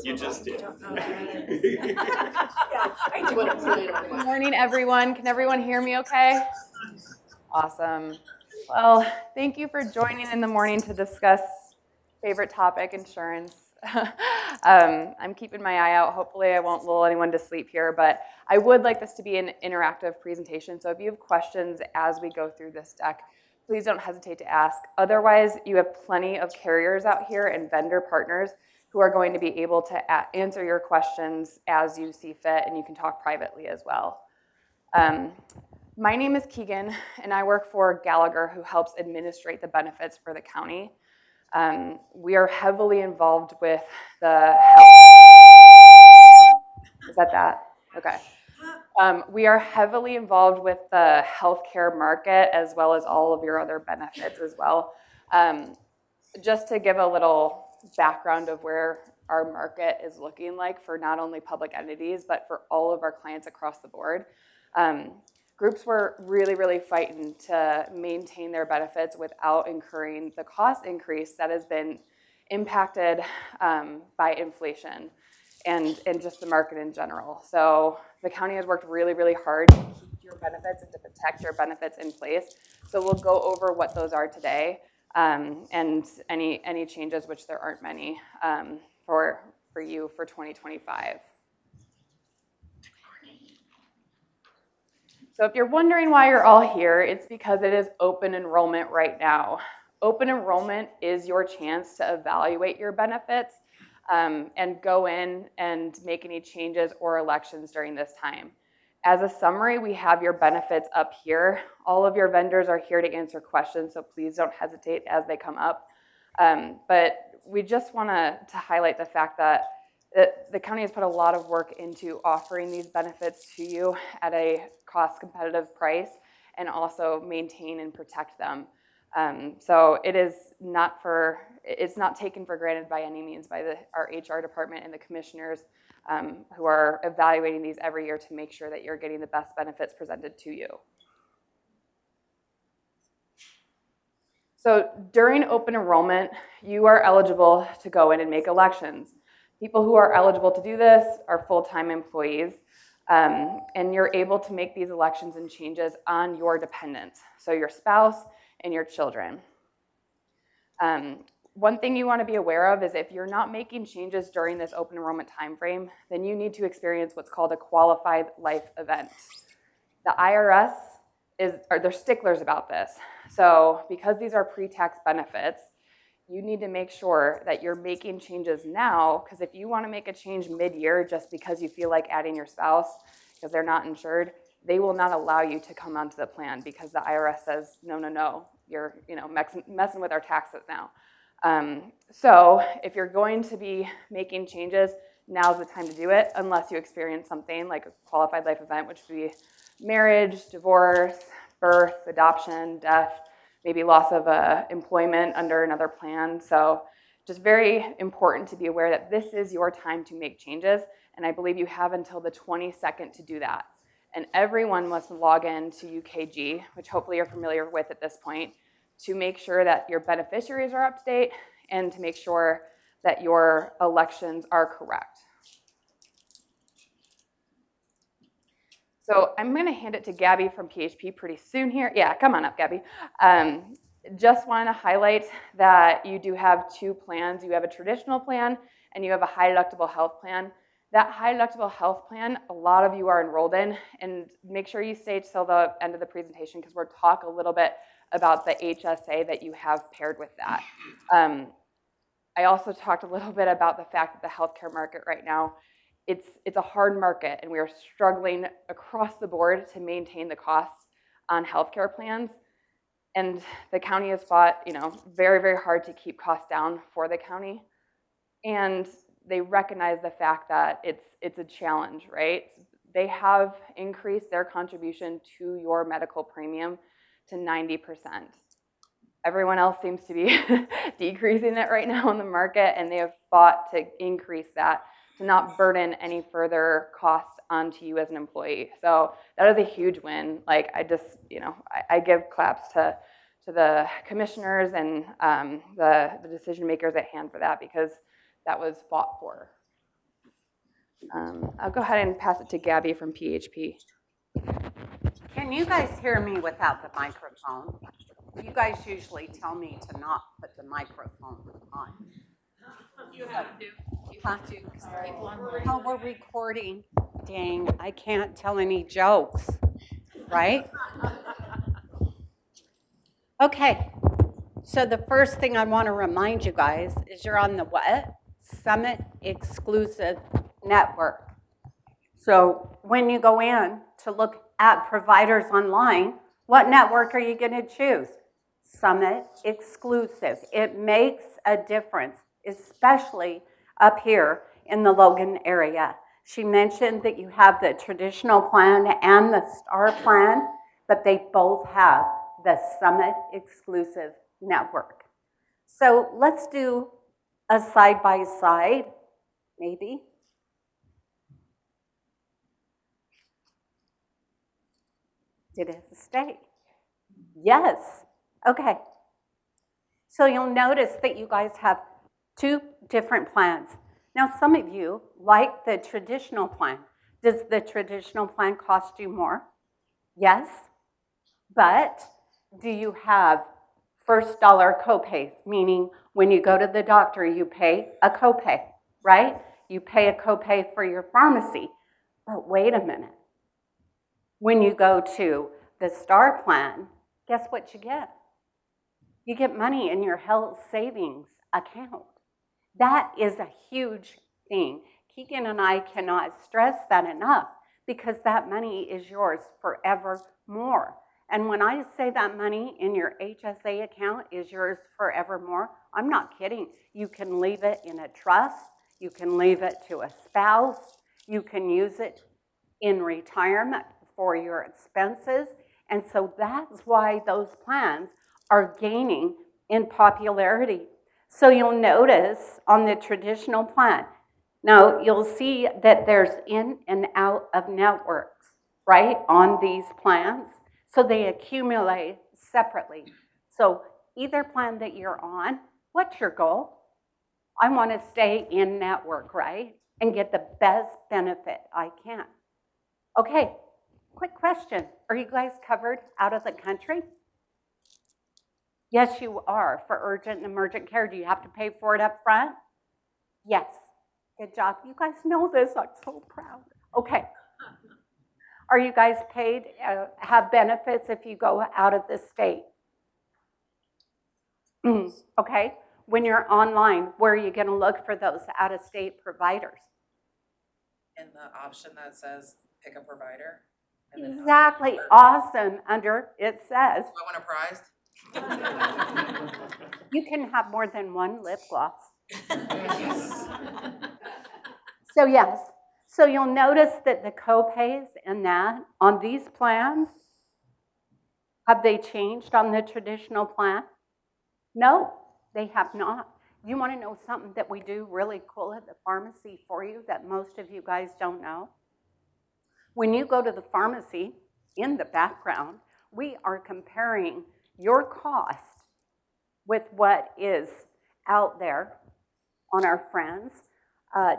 You just did. Good morning, everyone. Can everyone hear me okay? Awesome. Well, thank you for joining in the morning to discuss favorite topic, insurance. I'm keeping my eye out. Hopefully I won't lull anyone to sleep here, but I would like this to be an interactive presentation. So if you have questions as we go through this deck, please don't hesitate to ask. Otherwise, you have plenty of carriers out here and vendor partners who are going to be able to answer your questions as you see fit, and you can talk privately as well. My name is Keegan, and I work for Gallagher, who helps administrate the benefits for the county. We are heavily involved with the health. Is that? Okay. We are heavily involved with the healthcare market as well as all of your other benefits as well. Just to give a little background of where our market is looking like for not only public entities, but for all of our clients across the board. Groups were really fighting to maintain their benefits without incurring the cost increase that has been impacted by inflation and just the market in general. So the county has worked really hard to keep your benefits and to protect your benefits in place. So we'll go over what those are today and any changes, which there aren't many, for you for 2025. So if you're wondering why you're all here, it's because it is open enrollment right now. Open enrollment is your chance to evaluate your benefits and go in and make any changes or elections during this time. As a summary, we have your benefits up here. All of your vendors are here to answer questions, so please don't hesitate as they come up. But we just want to highlight the fact that the county has put a lot of work into offering these benefits to you at a cost competitive price and also maintain and protect them. So it's not taken for granted by any means by our HR department and the commissioners who are evaluating these every year to make sure that you're getting the best benefits presented to you. So during open enrollment, you are eligible to go in and make elections. People who are eligible to do this are full-time employees, and you're able to make these elections and changes on your dependents, so your spouse and your children. One thing you want to be aware of is if you're not making changes during this open enrollment timeframe, then you need to experience what's called a qualified life event. The IRS they're sticklers about this. So because these are pre-tax benefits, you need to make sure that you're making changes now, because if you want to make a change mid-year just because you feel like adding your spouse because they're not insured, they will not allow you to come onto the plan because the IRS says, no, you're messing with our taxes now. So if you're going to be making changes, now's the time to do it, unless you experience something like a qualified life event, which would be marriage, divorce, birth, adoption, death, maybe loss of employment under another plan. So just very important to be aware that this is your time to make changes, and I believe you have until the 22nd to do that. And everyone must log in to UKG, which hopefully you're familiar with at this point, to make sure that your beneficiaries are up to date and to make sure that your elections are correct. So I'm going to hand it to Gabby from PHP pretty soon here. Yeah, come on up, Gabby. Just want to highlight that you do have two plans. You have a traditional plan and you have a high deductible health plan. That high deductible health plan, a lot of you are enrolled in, and make sure you stay till the end of the presentation because we'll talk a little bit about the HSA that you have paired with that. I also talked a little bit about the fact that the healthcare market right now, it's a hard market, and we are struggling across the board to maintain the costs on healthcare plans. And the county has fought, very hard to keep costs down for the county. And they recognize the fact that it's a challenge, right? They have increased their contribution to your medical premium to 90%. Everyone else seems to be decreasing it right now in the market, and they have fought to increase that to not burden any further costs onto you as an employee. So that is a huge win. Like I give claps to to the commissioners and the decision makers at hand for that, because that was fought for. I'll go ahead and pass it to Gabby from PHP. Can you guys hear me without the microphone? You guys usually tell me to not put the microphone on. You have to. You have to, because the people online. Oh, we're recording. Dang, I can't tell any jokes, right? Okay, so the first thing I want to remind you guys is you're on the what? Summit Exclusive Network. So when you go in to look at providers online, what network are you going to choose? Summit Exclusive. It makes a difference, especially up here in the Logan area. She mentioned that you have the traditional plan and the STAR plan, but they both have the Summit Exclusive Network. So let's do a side-by-side, maybe. Did it stay? Yes. Okay. So you'll notice that you guys have two different plans. Now, some of you like the traditional plan. Does the traditional plan cost you more? Yes. But do you have first dollar copays, meaning when you go to the doctor, you pay a copay, right? You pay a copay for your pharmacy. But wait a minute. When you go to the STAR plan, guess what you get? You get money in your health savings account. That is a huge thing. Keegan and I cannot stress that enough, because that money is yours forevermore. And when I say that money in your HSA account is yours forevermore, I'm not kidding. You can leave it in a trust. You can leave it to a spouse. You can use it in retirement for your expenses. And so that's why those plans are gaining in popularity. So you'll notice on the traditional plan, now you'll see that there's in and out of networks, right, on these plans. So they accumulate separately. So either plan that you're on, what's your goal? I want to stay in network, right, and get the best benefit I can. Okay, quick question. Are you guys covered out of the country? Yes, you are, for urgent and emergent care. Do you have to pay for it up front? Yes. Good job. You guys know this. I'm so proud. Okay. Are you guys paid, have benefits if you go out of the state? Okay. When you're online, where are you going to look for those out-of-state providers? In the option that says pick a provider. Exactly. Awesome. Under it says. Do I want a prize? You can have more than one lip gloss. Yes. So yes. So you'll notice that the copays and that on these plans, have they changed on the traditional plan? No, they have not. You want to know something that we do really cool at the pharmacy for you that most of you guys don't know? When you go to the pharmacy, in the background, we are comparing your cost with what is out there on our friends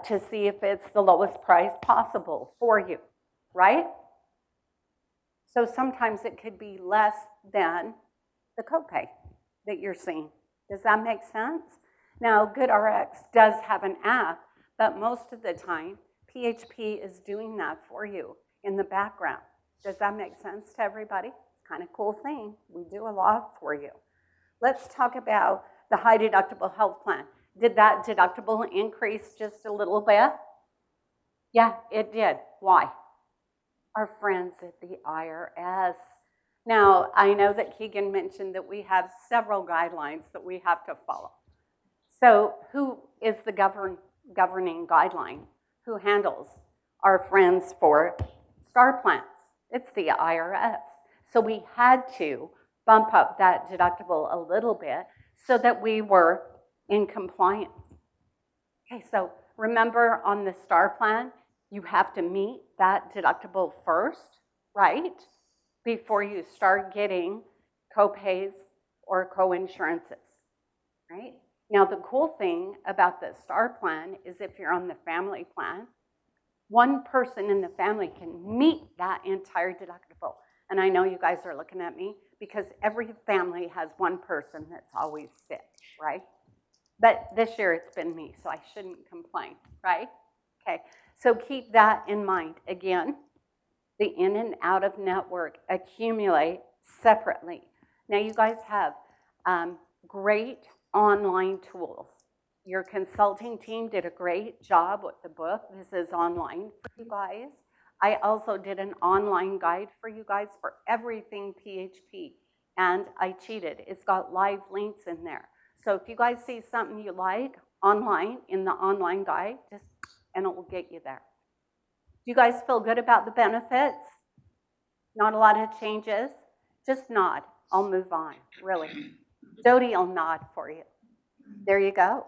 to see if it's the lowest price possible for you, right? So sometimes it could be less than the copay that you're seeing. Does that make sense? Now, GoodRx does have an app, but most of the time, PHP is doing that for you in the background. Does that make sense to everybody? It's kind of a cool thing. We do a lot for you. Let's talk about the high deductible health plan. Did that deductible increase just a little bit? Yeah, it did. Why? Our friends at the IRS. Now, I know that Keegan mentioned that we have several guidelines that we have to follow. So who is the governing guideline? Who handles our friends for STAR plans? It's the IRS. So we had to bump up that deductible a little bit so that we were in compliance. Okay, so remember on the STAR plan, you have to meet that deductible first, right? Before you start getting copays or co-insurances, right? Now, the cool thing about the STAR plan is if you're on the family plan, one person in the family can meet that entire deductible. And I know you guys are looking at me because every family has one person that's always sick, right? But this year it's been me, so I shouldn't complain, right? Okay, so keep that in mind. Again, the in and out of network accumulate separately. Now you guys have great online tools. Your consulting team did a great job with the book. This is online for you guys. I also did an online guide for you guys for everything PHP, and I cheated. It's got live links in there. So if you guys see something you like online in the online guide, and it will get you there. Do you guys feel good about the benefits? Not a lot of changes? Just nod. I'll move on, really. Jody will nod for you. There you go.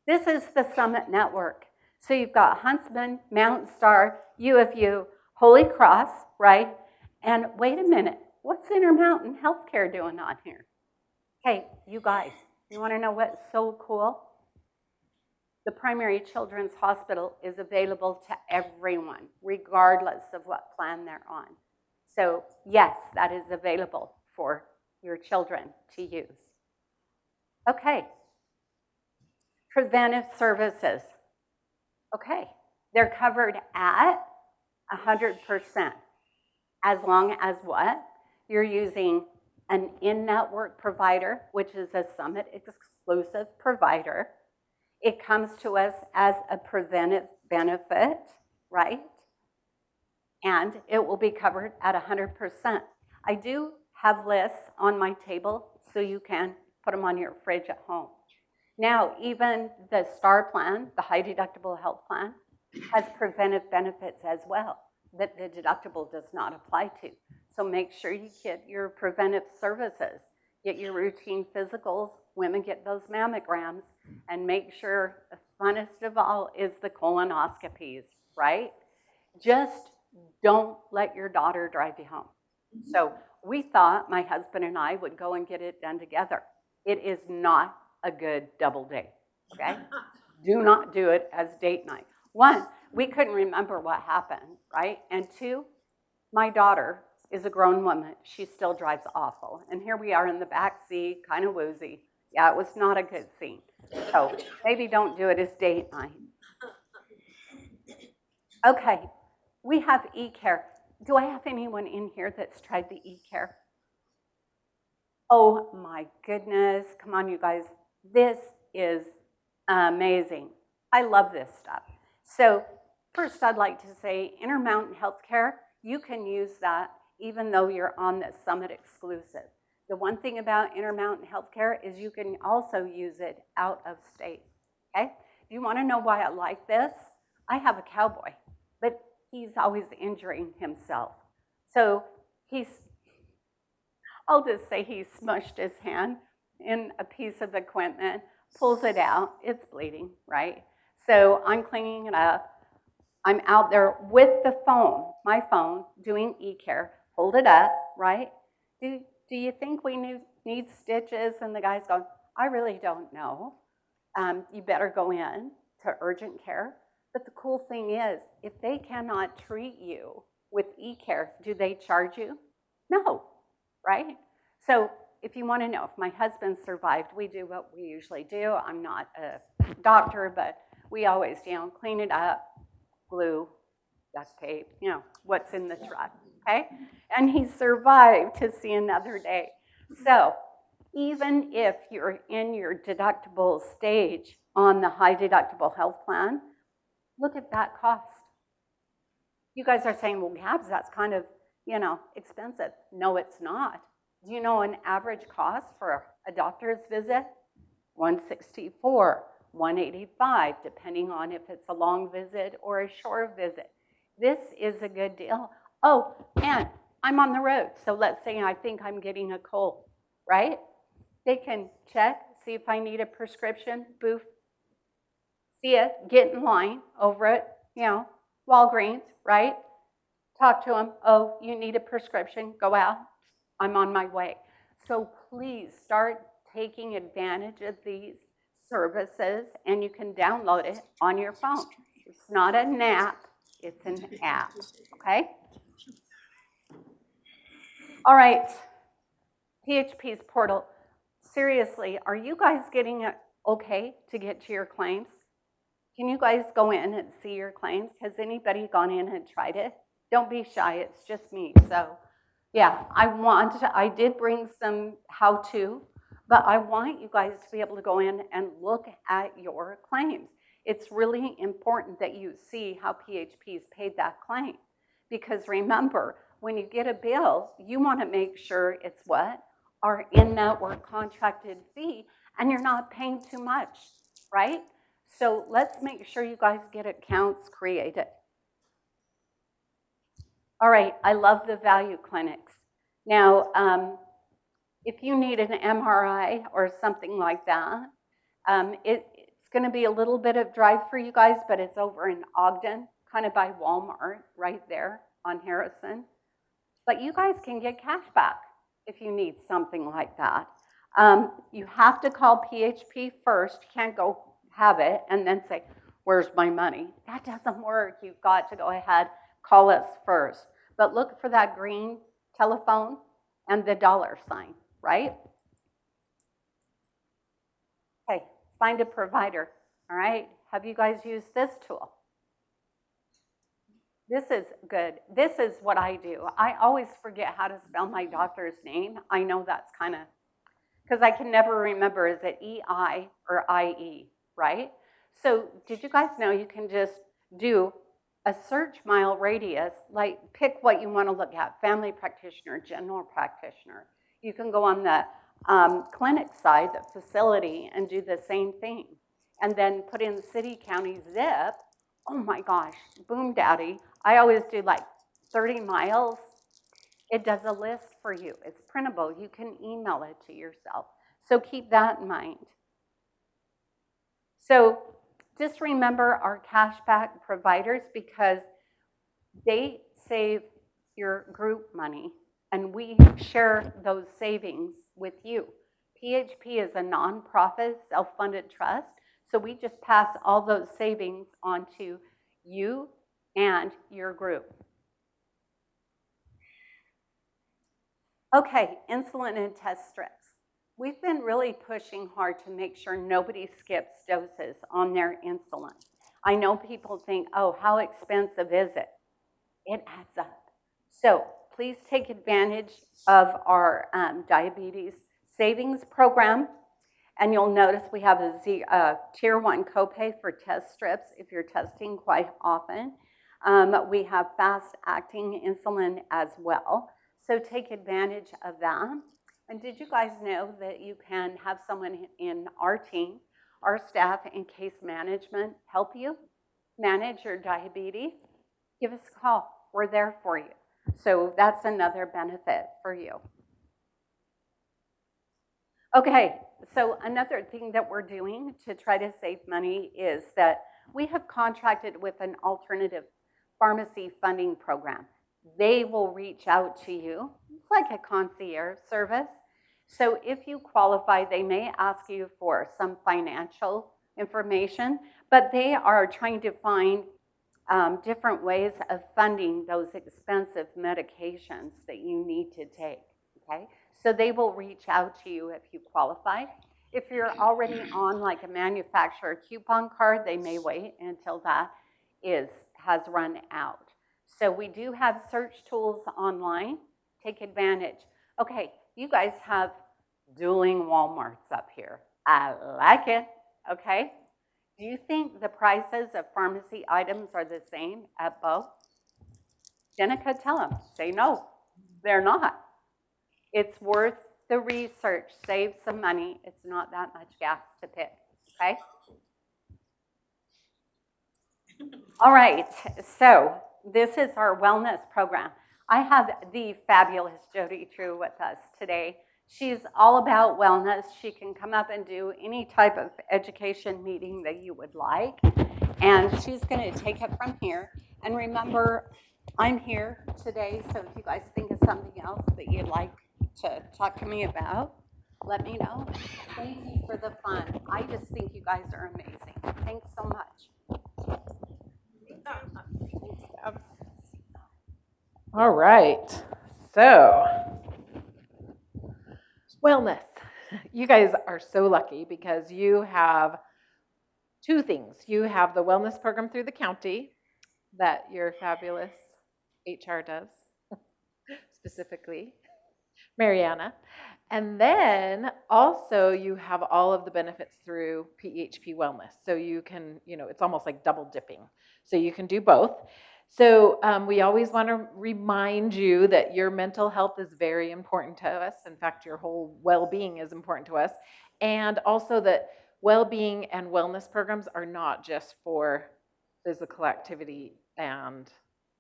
This is the Summit Network. So you've got Huntsman, Mountain Star, U of U, Holy Cross, right? And wait a minute, what's Intermountain Healthcare doing on here? Hey, you guys, you want to know what's so cool? The Primary Children's Hospital is available to everyone, regardless of what plan they're on. So yes, that is available for your children to use. Okay. Preventive services. Okay, they're covered at 100%, as long as what? You're using an in-network provider, which is a Summit exclusive provider. It comes to us as a preventive benefit, right? And it will be covered at 100%. I do have lists on my table so you can put them on your fridge at home. Now, even the STAR plan, the high deductible health plan, has preventive benefits as well that the deductible does not apply to. So make sure you get your preventive services, get your routine physicals, women get those mammograms, and make sure the funnest of all is the colonoscopies, right? Just don't let your daughter drive you home. So we thought my husband and I would go and get it done together. It is not a good double date, okay? Do not do it as date night. One, we couldn't remember what happened, right? And two, my daughter is a grown woman. She still drives awful. And here we are in the back seat, kind of woozy. Yeah, it was not a good scene. So maybe don't do it as date night. Okay, we have e-care. Do I have anyone in here that's tried the e-care? Oh my goodness, come on you guys. This is amazing. I love this stuff. So first I'd like to say Intermountain Healthcare, you can use that even though you're on the Summit exclusive. The one thing about Intermountain Healthcare is you can also use it out of state, okay? Do you wanna know why I like this? I have a cowboy, but he's always injuring himself. So I'll just say he smushed his hand in a piece of equipment, pulls it out, it's bleeding, right? So I'm cleaning it up. I'm out there with the phone, my phone, doing e-care, hold it up, right? Do you think we need stitches? And the guy's going, I really don't know. You better go in to urgent care. But the cool thing is, if they cannot treat you with e-care, do they charge you? No, right? So if you want to know if my husband survived, we do what we usually do. I'm not a doctor, but we always, clean it up, glue, duct tape, what's in the truck, okay? And he survived to see another day. So even if you're in your deductible stage on the high deductible health plan, look at that cost. You guys are saying, well, Gabs, that's kind of, expensive. No, it's not. Do you know an average cost for a doctor's visit? $164, $185, depending on if it's a long visit or a short visit. This is a good deal. Oh, and I'm on the road. So let's say I think I'm getting a cold, right? They can check, see if I need a prescription, boof. See it, get in line over at, Walgreens, right? Talk to them, oh, you need a prescription, go out, I'm on my way. So please start taking advantage of these services, and you can download it on your phone. It's not a nap, it's an app, okay? All right, PHP's portal. Seriously, are you guys getting it okay to get to your claims? Can you guys go in and see your claims? Has anybody gone in and tried it? Don't be shy, it's just me. So yeah, I did bring some how-to, but I want you guys to be able to go in and look at your claims. It's really important that you see how PHP's paid that claim. Because remember, when you get a bill, you want to make sure it's what? Our in-network contracted fee, and you're not paying too much, right? So let's make sure you guys get accounts created. All right, I love the value clinics. Now, if you need an MRI or something like that, it's going to be a little bit of drive for you guys, but it's over in Ogden, kind of by Walmart, right there on Harrison. But you guys can get cash back if you need something like that. You have to call PHP first. You can't go have it and then say, where's my money? That doesn't work. You've got to go ahead, call us first. But look for that green telephone and the $sign, right? Okay, find a provider, all right? Have you guys used this tool? This is good. This is what I do. I always forget how to spell my doctor's name. I know that's kind of, because I can never remember, is it E-I or I-E, right? So did you guys know you can just do a search mile radius, like pick what you want to look at, family practitioner, general practitioner. You can go on the clinic side, the facility, and do the same thing. And then put in city, county, zip. Oh my gosh, boom daddy. I always do like 30 miles. It does a list for you. It's printable. You can email it to yourself. So keep that in mind. So just remember our cashback providers, because they save your group money and we share those savings with you. PHP is a nonprofit, self-funded trust, so we just pass all those savings on to you and your group. Okay, insulin and test strips. We've been really pushing hard to make sure nobody skips doses on their insulin. I know people think, oh, how expensive is it? It adds up. So please take advantage of our diabetes savings program. And you'll notice we have a tier 1 copay for test strips if you're testing quite often. We have fast-acting insulin as well. So take advantage of that. And did you guys know that you can have someone in our team, our staff in case management, help you manage your diabetes? Give us a call. We're there for you. So that's another benefit for you. Okay, so another thing that we're doing to try to save money is that we have contracted with an alternative pharmacy funding program. They will reach out to you. It's like a concierge service. So if you qualify, they may ask you for some financial information, but they are trying to find different ways of funding those expensive medications that you need to take, okay? So they will reach out to you if you qualify. If you're already on like a manufacturer coupon card, they may wait until that has run out. So we do have search tools online. Take advantage. Okay, you guys have dueling Walmarts up here. I like it, okay? Do you think the prices of pharmacy items are the same at both? Jenica, tell them. Say no, they're not. It's worth the research. Save some money. It's not that much gas to pick, okay? All right, so this is our wellness program. I have the fabulous Jody True with us today. She's all about wellness. She can come up and do any type of education meeting that you would like. And she's going to take it from here. And remember, I'm here today, so if you guys think of something else that you'd like to talk to me about, let me know. Thank you for the fun. I just think you guys are amazing. Thanks so much. All right, so wellness. You guys are so lucky because you have two things. You have the wellness program through the county that your fabulous HR does, specifically Mariana. And then also you have all of the benefits through PHP Wellness. So you can, it's almost like double dipping. So you can do both. So we always want to remind you that your mental health is very important to us. In fact, your whole well-being is important to us. And also that well-being and wellness programs are not just for physical activity and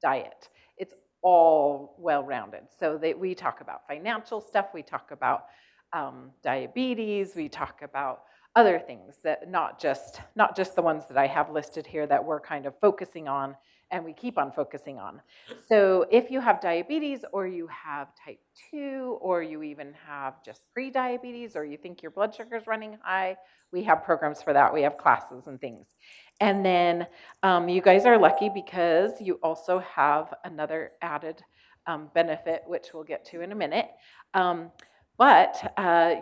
diet. It's all well-rounded. So we talk about financial stuff, we talk about diabetes, we talk about other things that not just the ones that I have listed here that we're kind of focusing on and we keep on focusing on. So if you have diabetes or you have type 2 or you even have just pre-diabetes or you think your blood sugar is running high, we have programs for that. We have classes and things. And then you guys are lucky because you also have another added benefit, which we'll get to in a minute. But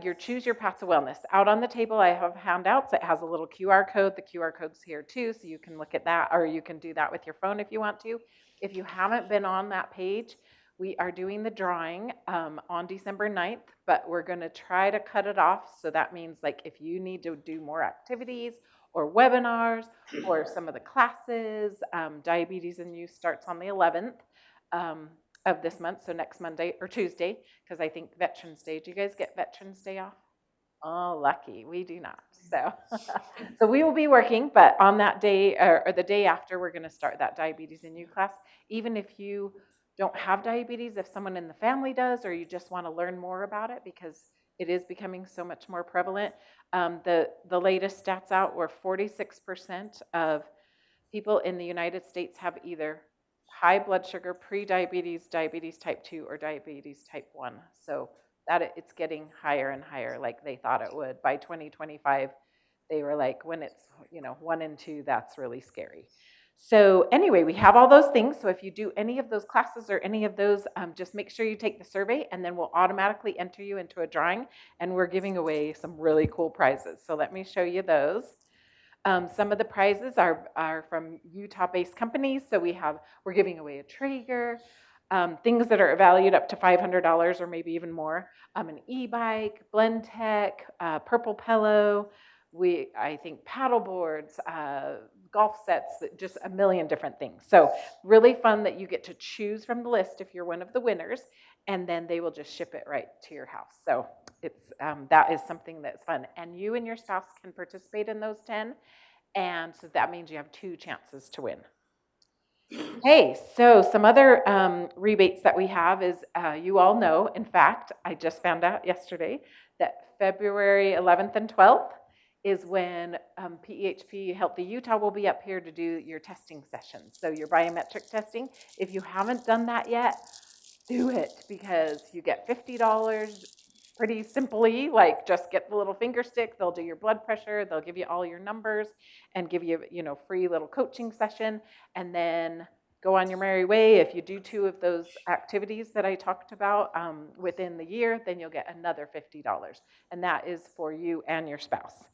your Choose Your Path to Wellness. Out on the table, I have handouts. It has a little QR code. The QR code's here too, so you can look at that, or you can do that with your phone if you want to. If you haven't been on that page, we are doing the drawing on December 9th, but we're going to try to cut it off. So that means like if you need to do more activities or webinars or some of the classes, Diabetes and Youth starts on the 11th. Of this month, so next Monday or Tuesday, because I think Veterans Day. Do you guys get Veterans Day off? Oh, lucky. We do not. So, so we will be working, but on that day or the day after, we're going to start that Diabetes and You class. Even if you don't have diabetes, if someone in the family does, or you just want to learn more about it, because it is becoming so much more prevalent. The latest stats out were 46% of people in the United States have either high blood sugar, pre-diabetes, diabetes type 2, or diabetes type 1. So that it's getting higher and higher like they thought it would. By 2025, they were like, when it's 1 and 2, that's really scary. So anyway, we have all those things. So if you do any of those classes or any of those, just make sure you take the survey and then we'll automatically enter you into a drawing and we're giving away some really cool prizes. So let me show you those. Some of the prizes are from Utah-based companies. So we're giving away a Traeger, things that are valued up to $500 or maybe even more. An e-bike, Blendtec, Purple Pillow. I think paddle boards, golf sets, just a million different things. So really fun that you get to choose from the list if you're one of the winners, and then they will just ship it right to your house. So it's that is something that's fun. And you and your spouse can participate in those 10. And so that means you have 2 chances to win. Hey, so some other rebates that we have is you all know, in fact, I just found out yesterday that February 11th and 12th is when PHP Healthy Utah will be up here to do your testing sessions. So your biometric testing. If you haven't done that yet, do it because you get $50 pretty simply, like just get the little finger stick, they'll do your blood pressure, they'll give you all your numbers and give you, free little coaching session, and then go on your merry way. If you do 2 of those activities that I talked about within the year, then you'll get another $50, and that is for you and your spouse.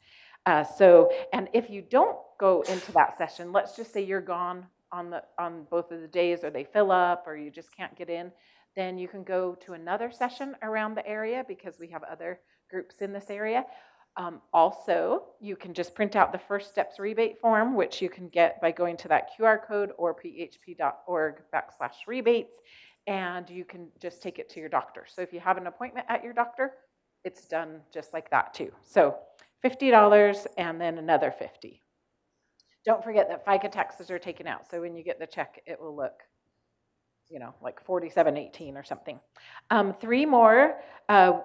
And if you don't go into that session, let's just say you're gone on both of the days, or they fill up, or you just can't get in, then you can go to another session around the area because we have other groups in this area. Also, you can just print out the First Steps rebate form, which you can get by going to that QR code or php.org/rebates, and you can just take it to your doctor. So if you have an appointment at your doctor, it's done just like that too. So $50 and then another $50. Don't forget that FICA taxes are taken out. So when you get the check, it will look like $47.18 or something. 3 more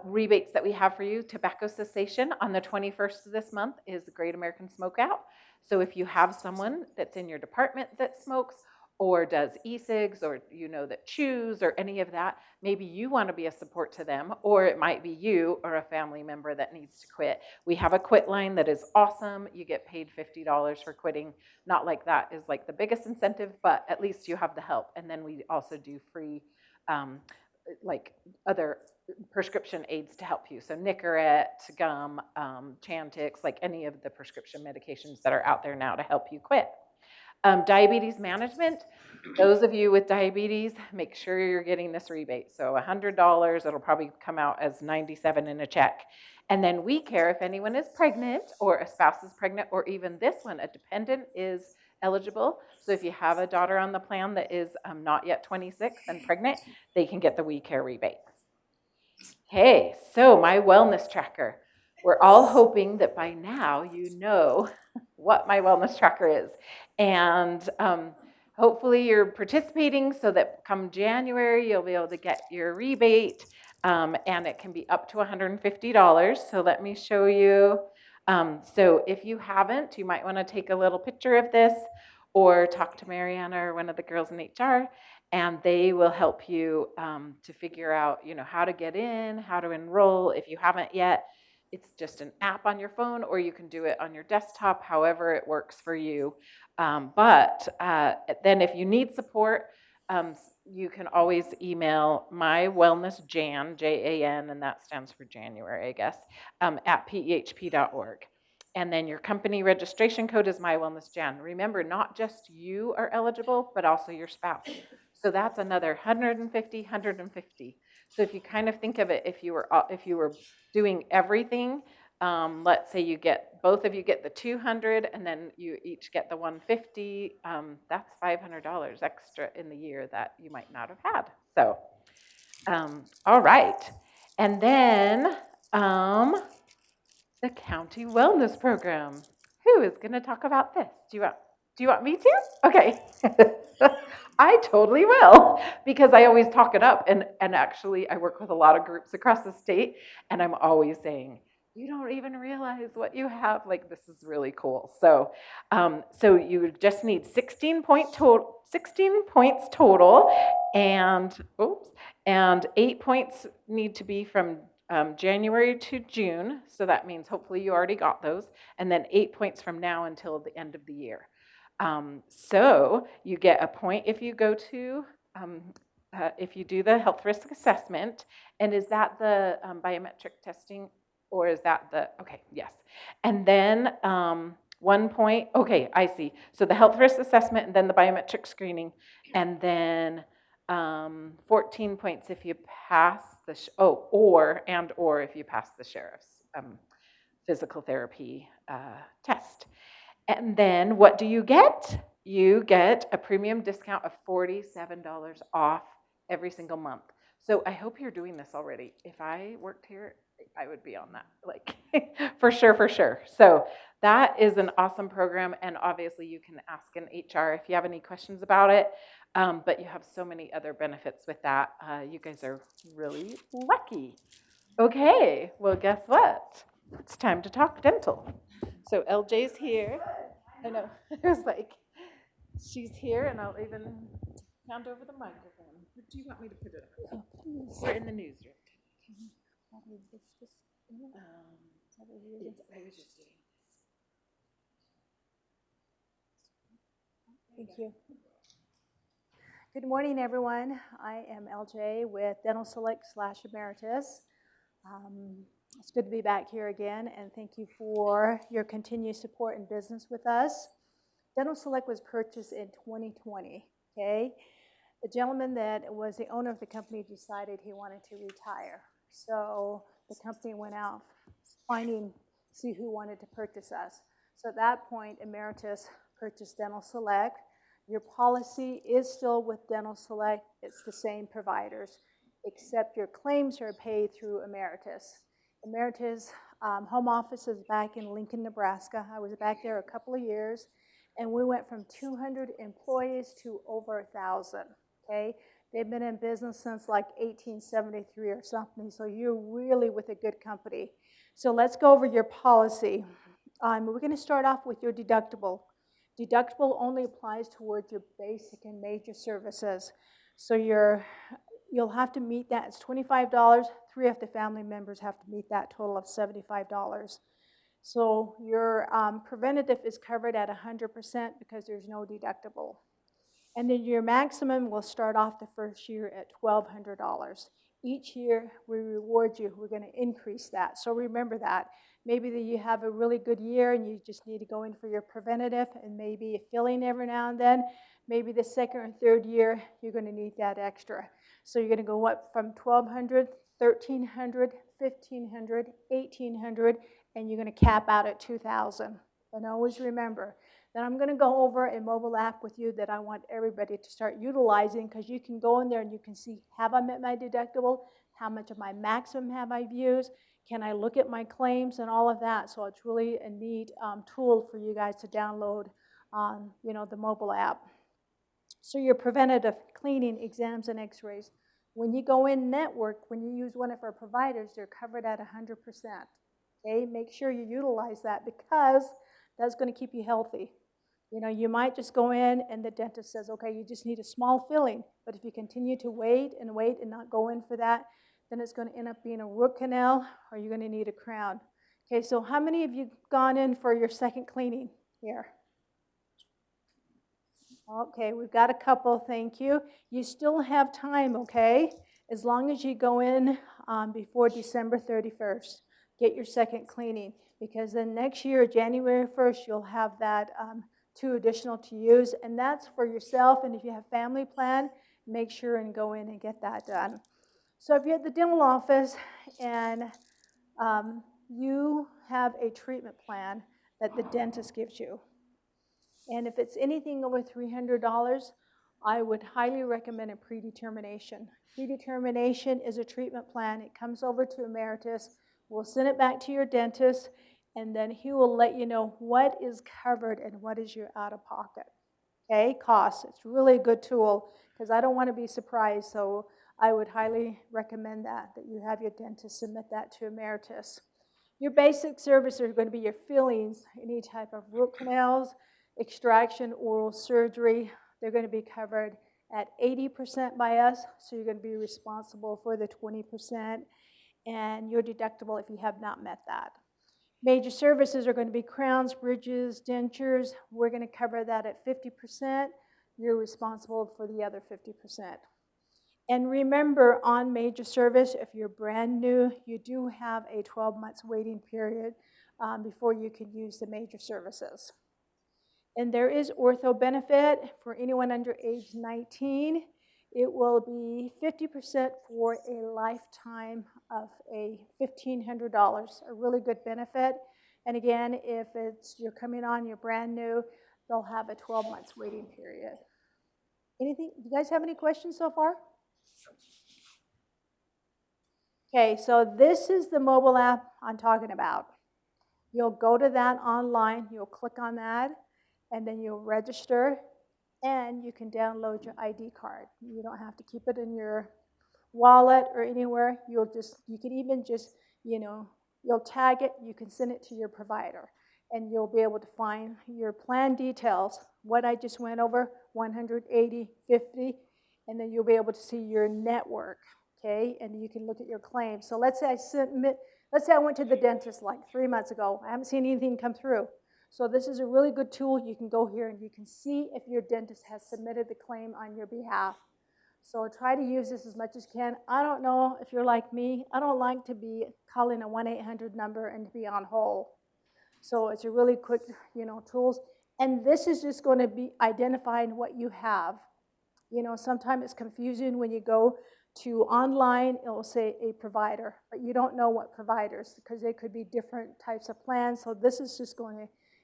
rebates that we have for you. Tobacco cessation on the 21st of this month is the Great American Smokeout. So if you have someone that's in your department that smokes, or does e-cigs, or that chews or any of that. Maybe you want to be a support to them, or it might be you or a family member that needs to quit. We have a quit line that is awesome. You get paid $50 for quitting. Not like that is like the biggest incentive, but at least you have the help. And then we also do free like other prescription aids to help you. So Nicorette, gum, Chantix, like any of the prescription medications that are out there now to help you quit. Diabetes management, those of you with diabetes, make sure you're getting this rebate. So $100, it'll probably come out as $97 in a check. And then we care if anyone is pregnant, or a spouse is pregnant, or even this one, a dependent is eligible. So if you have a daughter on the plan that is not yet 26 and pregnant, they can get the We Care rebate. Okay, so my wellness tracker. We're all hoping that by now you know what my wellness tracker is. And hopefully you're participating so that come January, you'll be able to get your rebate, and it can be up to $150. So let me show you. So if you haven't, you might want to take a little picture of this, or talk to Mariana or one of the girls in HR, and they will help you to figure out, how to get in, how to enroll. If you haven't yet, it's just an app on your phone, or you can do it on your desktop, however it works for you. But then if you need support, you can always email my wellness Jan, Jan, and that stands for January, I guess, at pehp.org. And then your company registration code is my wellness Jan. Remember, not just you are eligible, but also your spouse. So that's another $150, $150. So if you kind of think of it, if you were doing everything, let's say both of you get the $200, and then you each get the $150. That's $500 extra in the year that you might not have had. So, all right, and then the county wellness program. Who is going to talk about this? Do you want me to? Okay. I totally will, because I always talk it up, and actually I work with a lot of groups across the state, and I'm always saying, you don't even realize what you have. Like, this is really cool. So you just need 16 points total, and 8 points need to be from January to June. So that means hopefully you already got those, and then 8 points from now until the end of the year. So you get a point if you go to, if you do the health risk assessment. And is that the biometric testing, or is that okay, yes. And then 1 point, okay, I see. So the health risk assessment, and then the biometric screening, and then 14 points if you pass or if you pass the sheriff's physical therapy test. And then what do you get? You get a premium discount of $47 off every single month. So I hope you're doing this already. If I worked here, I would be on that, like for sure. So that is an awesome program. And obviously you can ask in HR if you have any questions about it. But you have so many other benefits with that. You guys are really lucky. Okay, well, guess what? It's time to talk dental. So LJ's here. I know. It was like, she's here, and I'll even hand over the microphone. Do you want me to put it up? We're in the newsroom. I was just doing this. Thank you. Good morning, everyone. I am LJ with Dental Select / Emeritus. It's good to be back here again, and thank you for your continued support and business with us. Dental Select was purchased in 2020, okay? The gentleman that was the owner of the company decided he wanted to retire. So the company went out see who wanted to purchase us. So at that point, Emeritus purchased Dental Select. Your policy is still with Dental Select. It's the same providers, except your claims are paid through Emeritus. Emeritus home office is back in Lincoln, Nebraska. I was back there a couple of years, and we went from 200 employees to over 1,000, okay? They've been in business since like 1873 or something, so you're really with a good company. So let's go over your policy. We're going to start off with your deductible. Deductible only applies towards your basic and major services. So you'll have to meet that. It's $25. 3 of the family members have to meet that total of $75. So your preventative is covered at 100% because there's no deductible. And then your maximum will start off the first year at $1,200. Each year we reward you. We're going to increase that. So remember that. Maybe that you have a really good year and you just need to go in for your preventative and maybe a filling every now and then. Maybe the second or third year you're going to need that extra. So you're going to go up from $1,200, $1,300, $1,500, $1,800, and you're going to cap out at $2,000. And always remember, then I'm going to go over a mobile app with you that I want everybody to start utilizing, because you can go in there and you can see, have I met my deductible? How much of my maximum have I used? Can I look at my claims and all of that? So it's really a neat tool for you guys to download on, the mobile app. So your preventative cleaning, exams, and x-rays. When you go in network, when you use one of our providers, they're covered at 100%. Okay, make sure you utilize that, because that's going to keep you healthy. You might just go in and the dentist says, okay, you just need a small filling. But if you continue to wait and not go in for that, then it's going to end up being a root canal, or you're going to need a crown. Okay, so how many of you gone in for your second cleaning here? Okay, we've got a couple, thank you. You still have time, okay? As long as you go in before December 31st, get your second cleaning, because then next year, January 1st, you'll have that 2 additional to use, and that's for yourself. And if you have family plan, make sure and go in and get that done. So if you're at the dental office and you have a treatment plan that the dentist gives you, and if it's anything over $300, I would highly recommend a predetermination. Predetermination is a treatment plan. It comes over to Emeritus. We'll send it back to your dentist, and then he will let you know what is covered and what is your out-of-pocket. Okay, cost. It's really a good tool, because I don't want to be surprised, so I would highly recommend that you have your dentist submit that to Emeritus. Your basic services are going to be your fillings, any type of root canals, extraction, oral surgery. They're going to be covered at 80% by us, so you're going to be responsible for the 20%, and your deductible if you have not met that. Major services are going to be crowns, bridges, dentures. We're going to cover that at 50%. You're responsible for the other 50%. And remember, on major service, if you're brand new, you do have a 12 months waiting period before you can use the major services. And there is ortho benefit for anyone under age 19. It will be 50% for a lifetime of a $1,500, a really good benefit. And again, if you're coming on, you're brand new, they'll have a 12 months waiting period. Anything? Do you guys have any questions so far? Okay, so this is the mobile app I'm talking about. You'll go to that online, you'll click on that, and then you'll register, and you can download your ID card. You don't have to keep it in your wallet or anywhere. You can even just, you'll tag it, you can send it to your provider, and you'll be able to find your plan details, what I just went over, 180, 50, and then you'll be able to see your network, okay? And you can look at your claims. So let's say I went to the dentist like 3 months ago. I haven't seen anything come through. So this is a really good tool. You can go here and you can see if your dentist has submitted the claim on your behalf. So try to use this as much as you can. I don't know if you're like me. I don't like to be calling a 1-800 number and to be on hold. So it's a really quick, tools. And this is just going to be identifying what you have. Sometimes it's confusing when you go to online, it will say a provider, but you don't know what providers, because they could be different types of plans. So this is just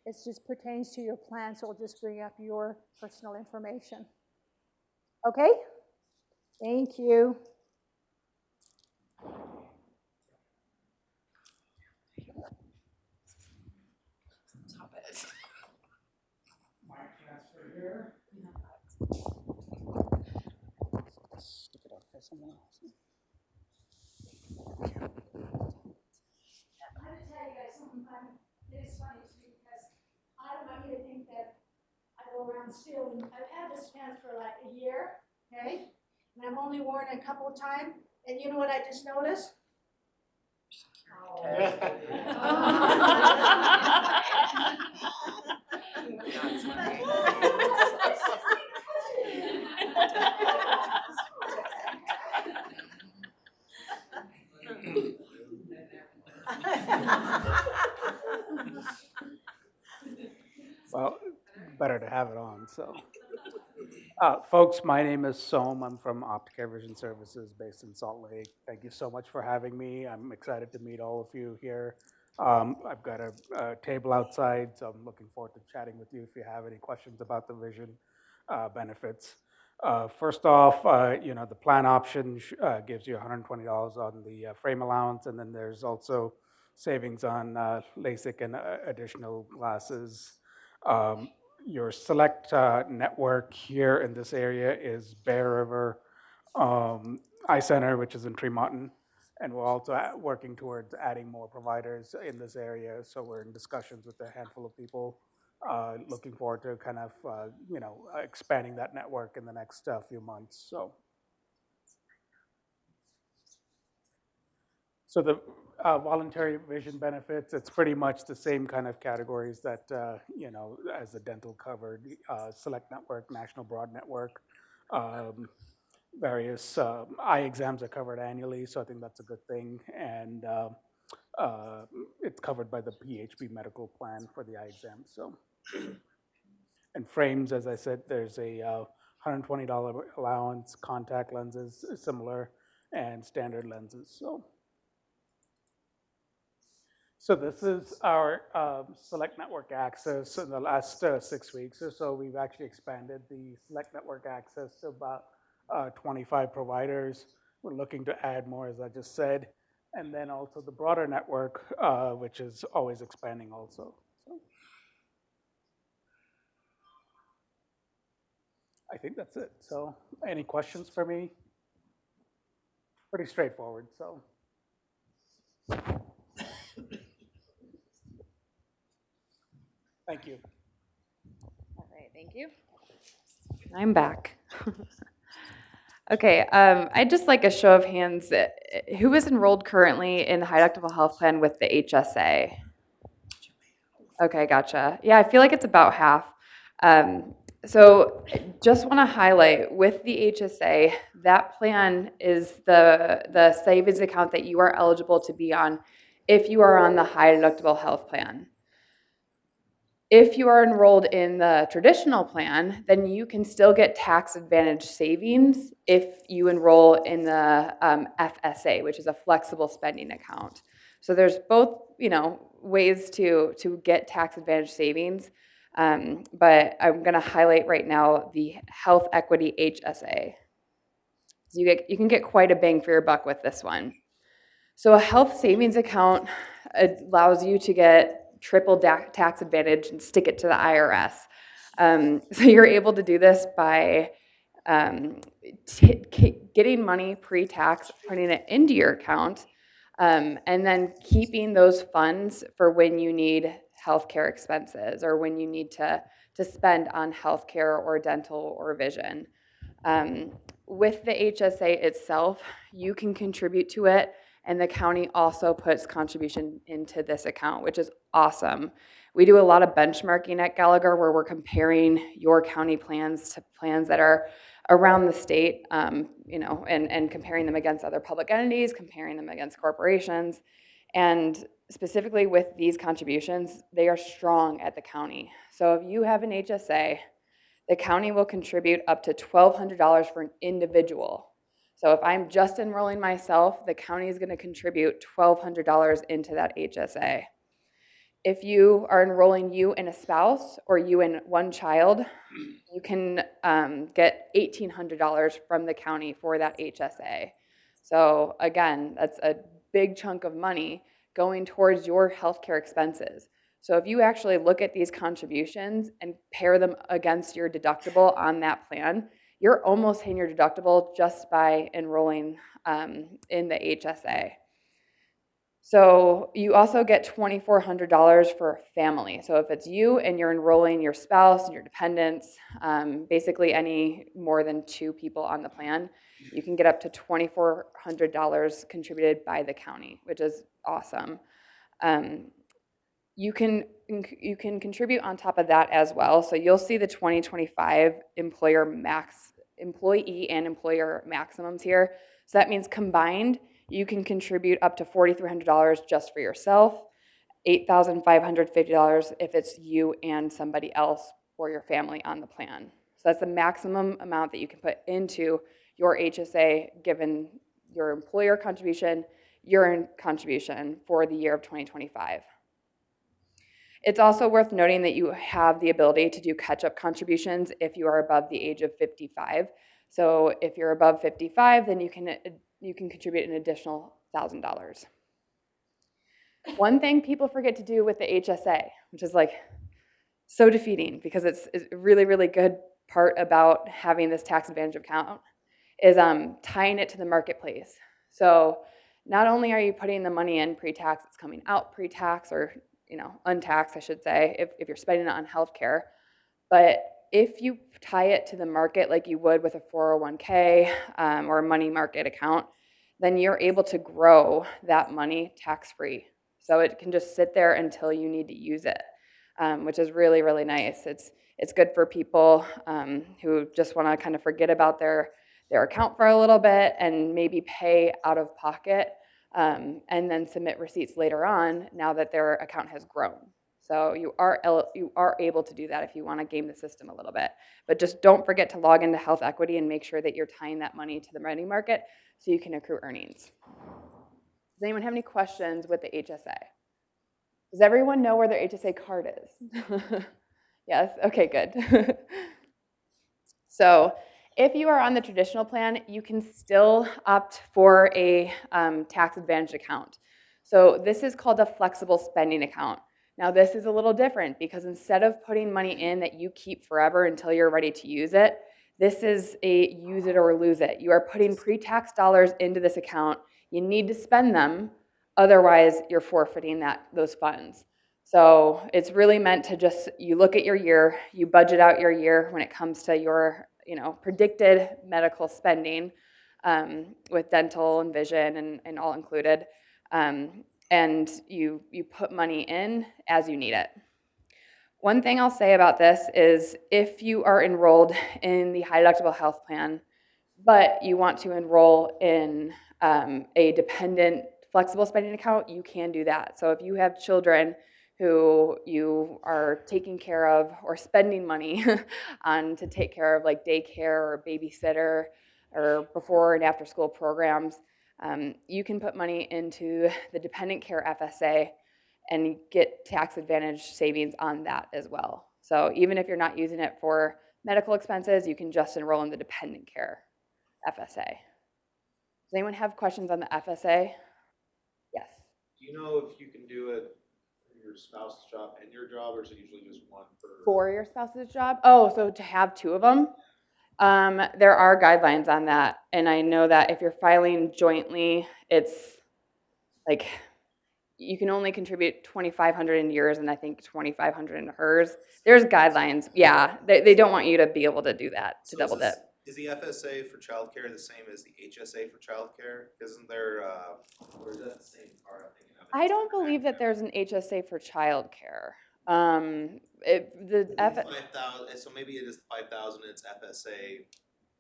it just pertains to your plan, so it'll just bring up your personal information. Okay? Thank you. Top it. Mic transfer here. Stick it up for someone else. I'm going to tell you guys something funny. It is funny to me, because I don't want you to think that go around stealing. I've had this pants for like a year, okay? And I've only worn it a couple of times, and you know what I just noticed? That's funny. Well, better to have it on, so. Folks, my name is Som. I'm from Opticare Vision Services based in Salt Lake. Thank you so much for having me. I'm excited to meet all of you here. I've got a table outside, so I'm looking forward to chatting with you if you have any questions about the vision benefits. First off, the plan option gives you $120 on the frame allowance, and then there's also savings on LASIK and additional glasses. Your select network here in this area is Bear River Eye Center, which is in Tremonton. And we're also working towards adding more providers in this area. So we're in discussions with a handful of people, looking forward to kind of, expanding that network in the next few months. So the voluntary vision benefits, it's pretty much the same kind of categories that, as the dental covered, select network, national broad network. Various eye exams are covered annually, so I think that's a good thing. And it's covered by the PHP medical plan for the eye exams. So, and frames, as I said, there's a $120 allowance, contact lenses, similar, and standard lenses. So this is our Select Network access. In the last 6 weeks or so, we've actually expanded the Select Network access to about 25 providers. We're looking to add more, as I just said. And then also the broader network, which is always expanding also. So I think that's it. So any questions for me? Pretty straightforward, so. Thank you. All right, thank you. I'm back. Okay, I'd just like a show of hands. Who is enrolled currently in the high deductible health plan with the HSA? Okay, gotcha. Yeah, I feel like it's about half. So just want to highlight with the HSA, that plan is the savings account that you are eligible to be on if you are on the high deductible health plan. If you are enrolled in the traditional plan, then you can still get tax advantage savings if you enroll in the FSA, which is a flexible spending account. So there's both, ways to get tax advantage savings, but I'm going to highlight right now the Health Equity HSA. So you can get quite a bang for your buck with this one. So a health savings account allows you to get triple tax advantage and stick it to the IRS. So you're able to do this by getting money pre-tax, putting it into your account, and then keeping those funds for when you need healthcare expenses or when you need to spend on healthcare or dental or vision. With the HSA itself, you can contribute to it, and the county also puts contribution into this account, which is awesome. We do a lot of benchmarking at Gallagher where we're comparing your county plans to plans that are around the state, and comparing them against other public entities, comparing them against corporations. And specifically with these contributions, they are strong at the county. So if you have an HSA, the county will contribute up to $1,200 for an individual. So if I'm just enrolling myself, the county is going to contribute $1,200 into that HSA. If you are enrolling you and a spouse or you and one child, you can get $1,800 from the county for that HSA. So again, that's a big chunk of money going towards your healthcare expenses. So if you actually look at these contributions and pair them against your deductible on that plan, you're almost hitting your deductible just by enrolling in the HSA. So you also get $2,400 for a family. So if it's you and you're enrolling your spouse and your dependents, basically any more than 2 people on the plan, you can get up to $2,400 contributed by the county, which is awesome. You can contribute on top of that as well. So you'll see the 2025 employee and employer maximums here. So that means combined, you can contribute up to $4,300 just for yourself, $8,550 if it's you and somebody else or your family on the plan. So that's the maximum amount that you can put into your HSA given your employer contribution, your contribution for the year of 2025. It's also worth noting that you have the ability to do catch-up contributions if you are above the age of 55. So if you're above 55, then you can contribute an additional $1,000. One thing people forget to do with the HSA, which is like so defeating because it's a really, really good part about having this tax advantage account, is tying it to the marketplace. So not only are you putting the money in pre-tax, it's coming out pre-tax, or untaxed, I should say, if you're spending it on healthcare. But if you tie it to the market like you would with a 401k or a money market account, then you're able to grow that money tax-free. So it can just sit there until you need to use it, which is really, really nice. It's good for people who just want to kind of forget about their account for a little bit and maybe pay out of pocket and then submit receipts later on now that their account has grown. So you are able to do that if you want to game the system a little bit. But just don't forget to log into Health Equity and make sure that you're tying that money to the money market so you can accrue earnings. Does anyone have any questions with the HSA? Does everyone know where their HSA card is? Yes? Okay, good. So if you are on the traditional plan, you can still opt for a tax advantage account. So this is called a flexible spending account. Now this is a little different because instead of putting money in that you keep forever until you're ready to use it, this is a use it or lose it. You are putting pre-tax dollars into this account. You need to spend them, otherwise you're forfeiting those funds. So it's really meant to just, you look at your year, you budget out your year when it comes to your predicted medical spending with dental and vision and all included. And you put money in as you need it. One thing I'll say about this is if you are enrolled in the high deductible health plan, but you want to enroll in a dependent flexible spending account, you can do that. So if you have children who you are taking care of or spending money on to take care of, like daycare or babysitter or before and after school programs, you can put money into the dependent care FSA and get tax advantage savings on that as well. So even if you're not using it for medical expenses, you can just enroll in the dependent care FSA. Does anyone have questions on the FSA? Yes. Do you know if you can do it for your spouse's job and your job, or is it usually just one per? For your spouse's job? Oh, so to have 2 of them? There are guidelines on that, and I know that if you're filing jointly, it's like you can only contribute $2,500 in yours, and I think $2,500 in hers. There's guidelines. Yeah, they don't want you to be able to do that, to double dip. Is the FSA for childcare the same as the HSA for childcare? Isn't there, or is that the same card? I don't believe that there's an HSA for childcare. So maybe it is 5,000. It's FSA.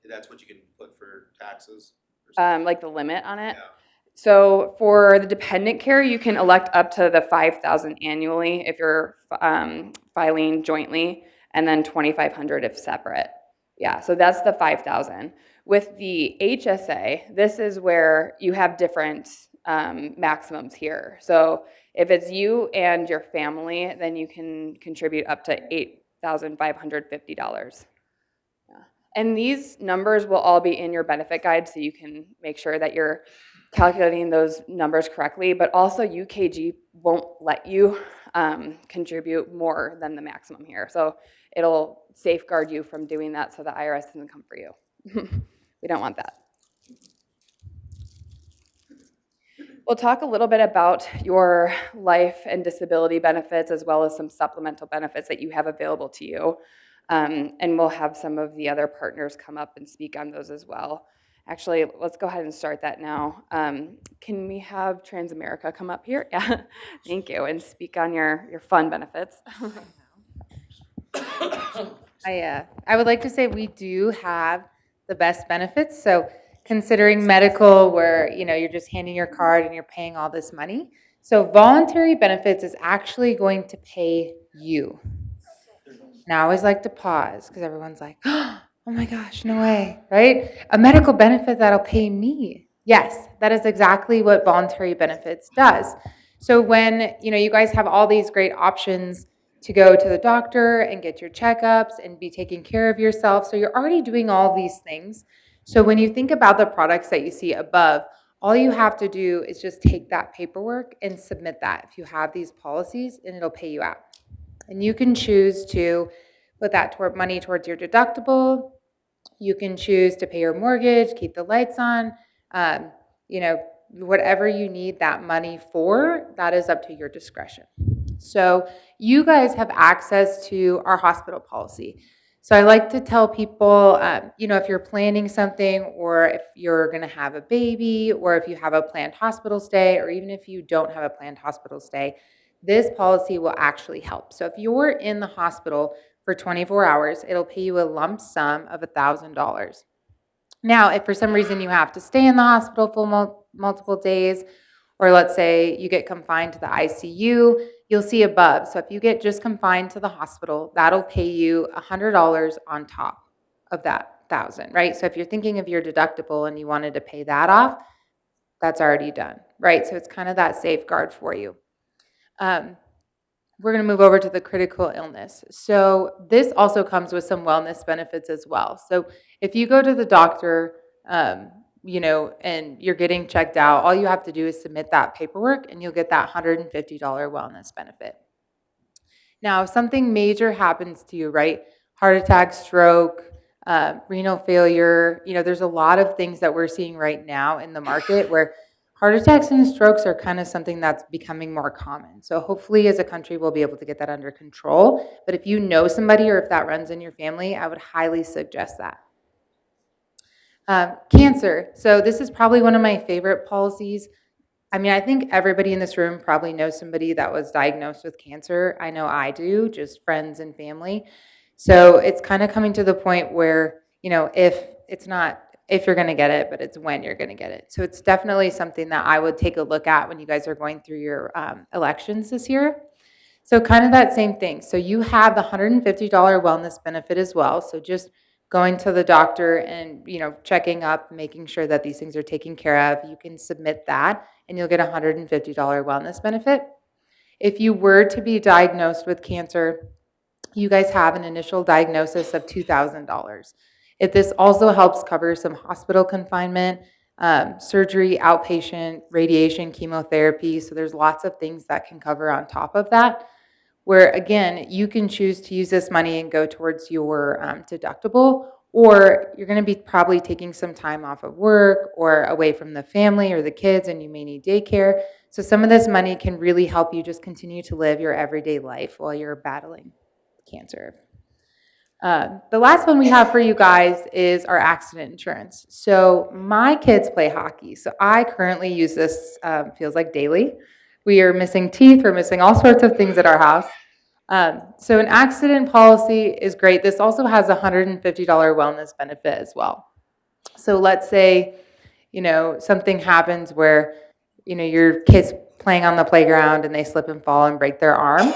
That's what you can put for taxes. Like the limit on it. Yeah. So for the dependent care, you can elect up to the $5,000 annually if you're filing jointly, and then $2,500 if separate. Yeah, so that's the $5,000. With the HSA, this is where you have different maximums here. So if it's you and your family, then you can contribute up to $8,550. Yeah. And these numbers will all be in your benefit guide, so you can make sure that you're calculating those numbers correctly, but also UKG won't let you contribute more than the maximum here. So it'll safeguard you from doing that so the IRS doesn't come for you. We don't want that. We'll talk a little bit about your life and disability benefits as well as some supplemental benefits that you have available to you. And we'll have some of the other partners come up and speak on those as well. Actually, let's go ahead and start that now. Can we have Transamerica come up here? Yeah, thank you, and speak on your fun benefits. I would like to say we do have the best benefits. So considering medical where, you're just handing your card and you're paying all this money. So voluntary benefits is actually going to pay you. Now I always like to pause because everyone's like, oh my gosh, no way, right? A medical benefit that'll pay me. Yes, that is exactly what voluntary benefits does. So when, you guys have all these great options to go to the doctor and get your checkups and be taking care of yourself. So you're already doing all these things. So when you think about the products that you see above, all you have to do is just take that paperwork and submit that if you have these policies, and it'll pay you out. And you can choose to put that money towards your deductible. You can choose to pay your mortgage, keep the lights on, whatever you need that money for, that is up to your discretion. So you guys have access to our hospital policy. So I like to tell people, if you're planning something, or if you're going to have a baby, or if you have a planned hospital stay, or even if you don't have a planned hospital stay, this policy will actually help. So if you're in the hospital for 24 hours, it'll pay you a lump sum of $1,000. Now, if for some reason you have to stay in the hospital for multiple days, or let's say you get confined to the ICU, you'll see above. So if you get just confined to the hospital, that'll pay you $100 on top of that 1,000, right? So if you're thinking of your deductible and you wanted to pay that off, that's already done, right? So it's kind of that safeguard for you. We're going to move over to the critical illness. So this also comes with some wellness benefits as well. So if you go to the doctor, and you're getting checked out, all you have to do is submit that paperwork and you'll get that $150 wellness benefit. Now, if something major happens to you, right? Heart attack, stroke, renal failure, there's a lot of things that we're seeing right now in the market where heart attacks and strokes are kind of something that's becoming more common. So hopefully as a country, we'll be able to get that under control. But if you know somebody or if that runs in your family, I would highly suggest that. Cancer. So this is probably one of my favorite policies. I think everybody in this room probably knows somebody that was diagnosed with cancer. I know I do, just friends and family. So it's kind of coming to the point where, if you're going to get it, but it's when you're going to get it. So it's definitely something that I would take a look at when you guys are going through your elections this year. So kind of that same thing. So you have the $150 wellness benefit as well. So just going to the doctor and, checking up, making sure that these things are taken care of, you can submit that and you'll get a $150 wellness benefit. If you were to be diagnosed with cancer, you guys have an initial diagnosis of $2,000. If this also helps cover some hospital confinement, surgery, outpatient, radiation, chemotherapy. So there's lots of things that can cover on top of that, where again, you can choose to use this money and go towards your deductible, or you're going to be probably taking some time off of work or away from the family or the kids, and you may need daycare. So some of this money can really help you just continue to live your everyday life while you're battling cancer. The last one we have for you guys is our accident insurance. So my kids play hockey, so I currently use this, feels like daily. We are missing teeth, we're missing all sorts of things at our house. So an accident policy is great. This also has a $150 wellness benefit as well. So let's say, something happens where, your kid's playing on the playground and they slip and fall and break their arm,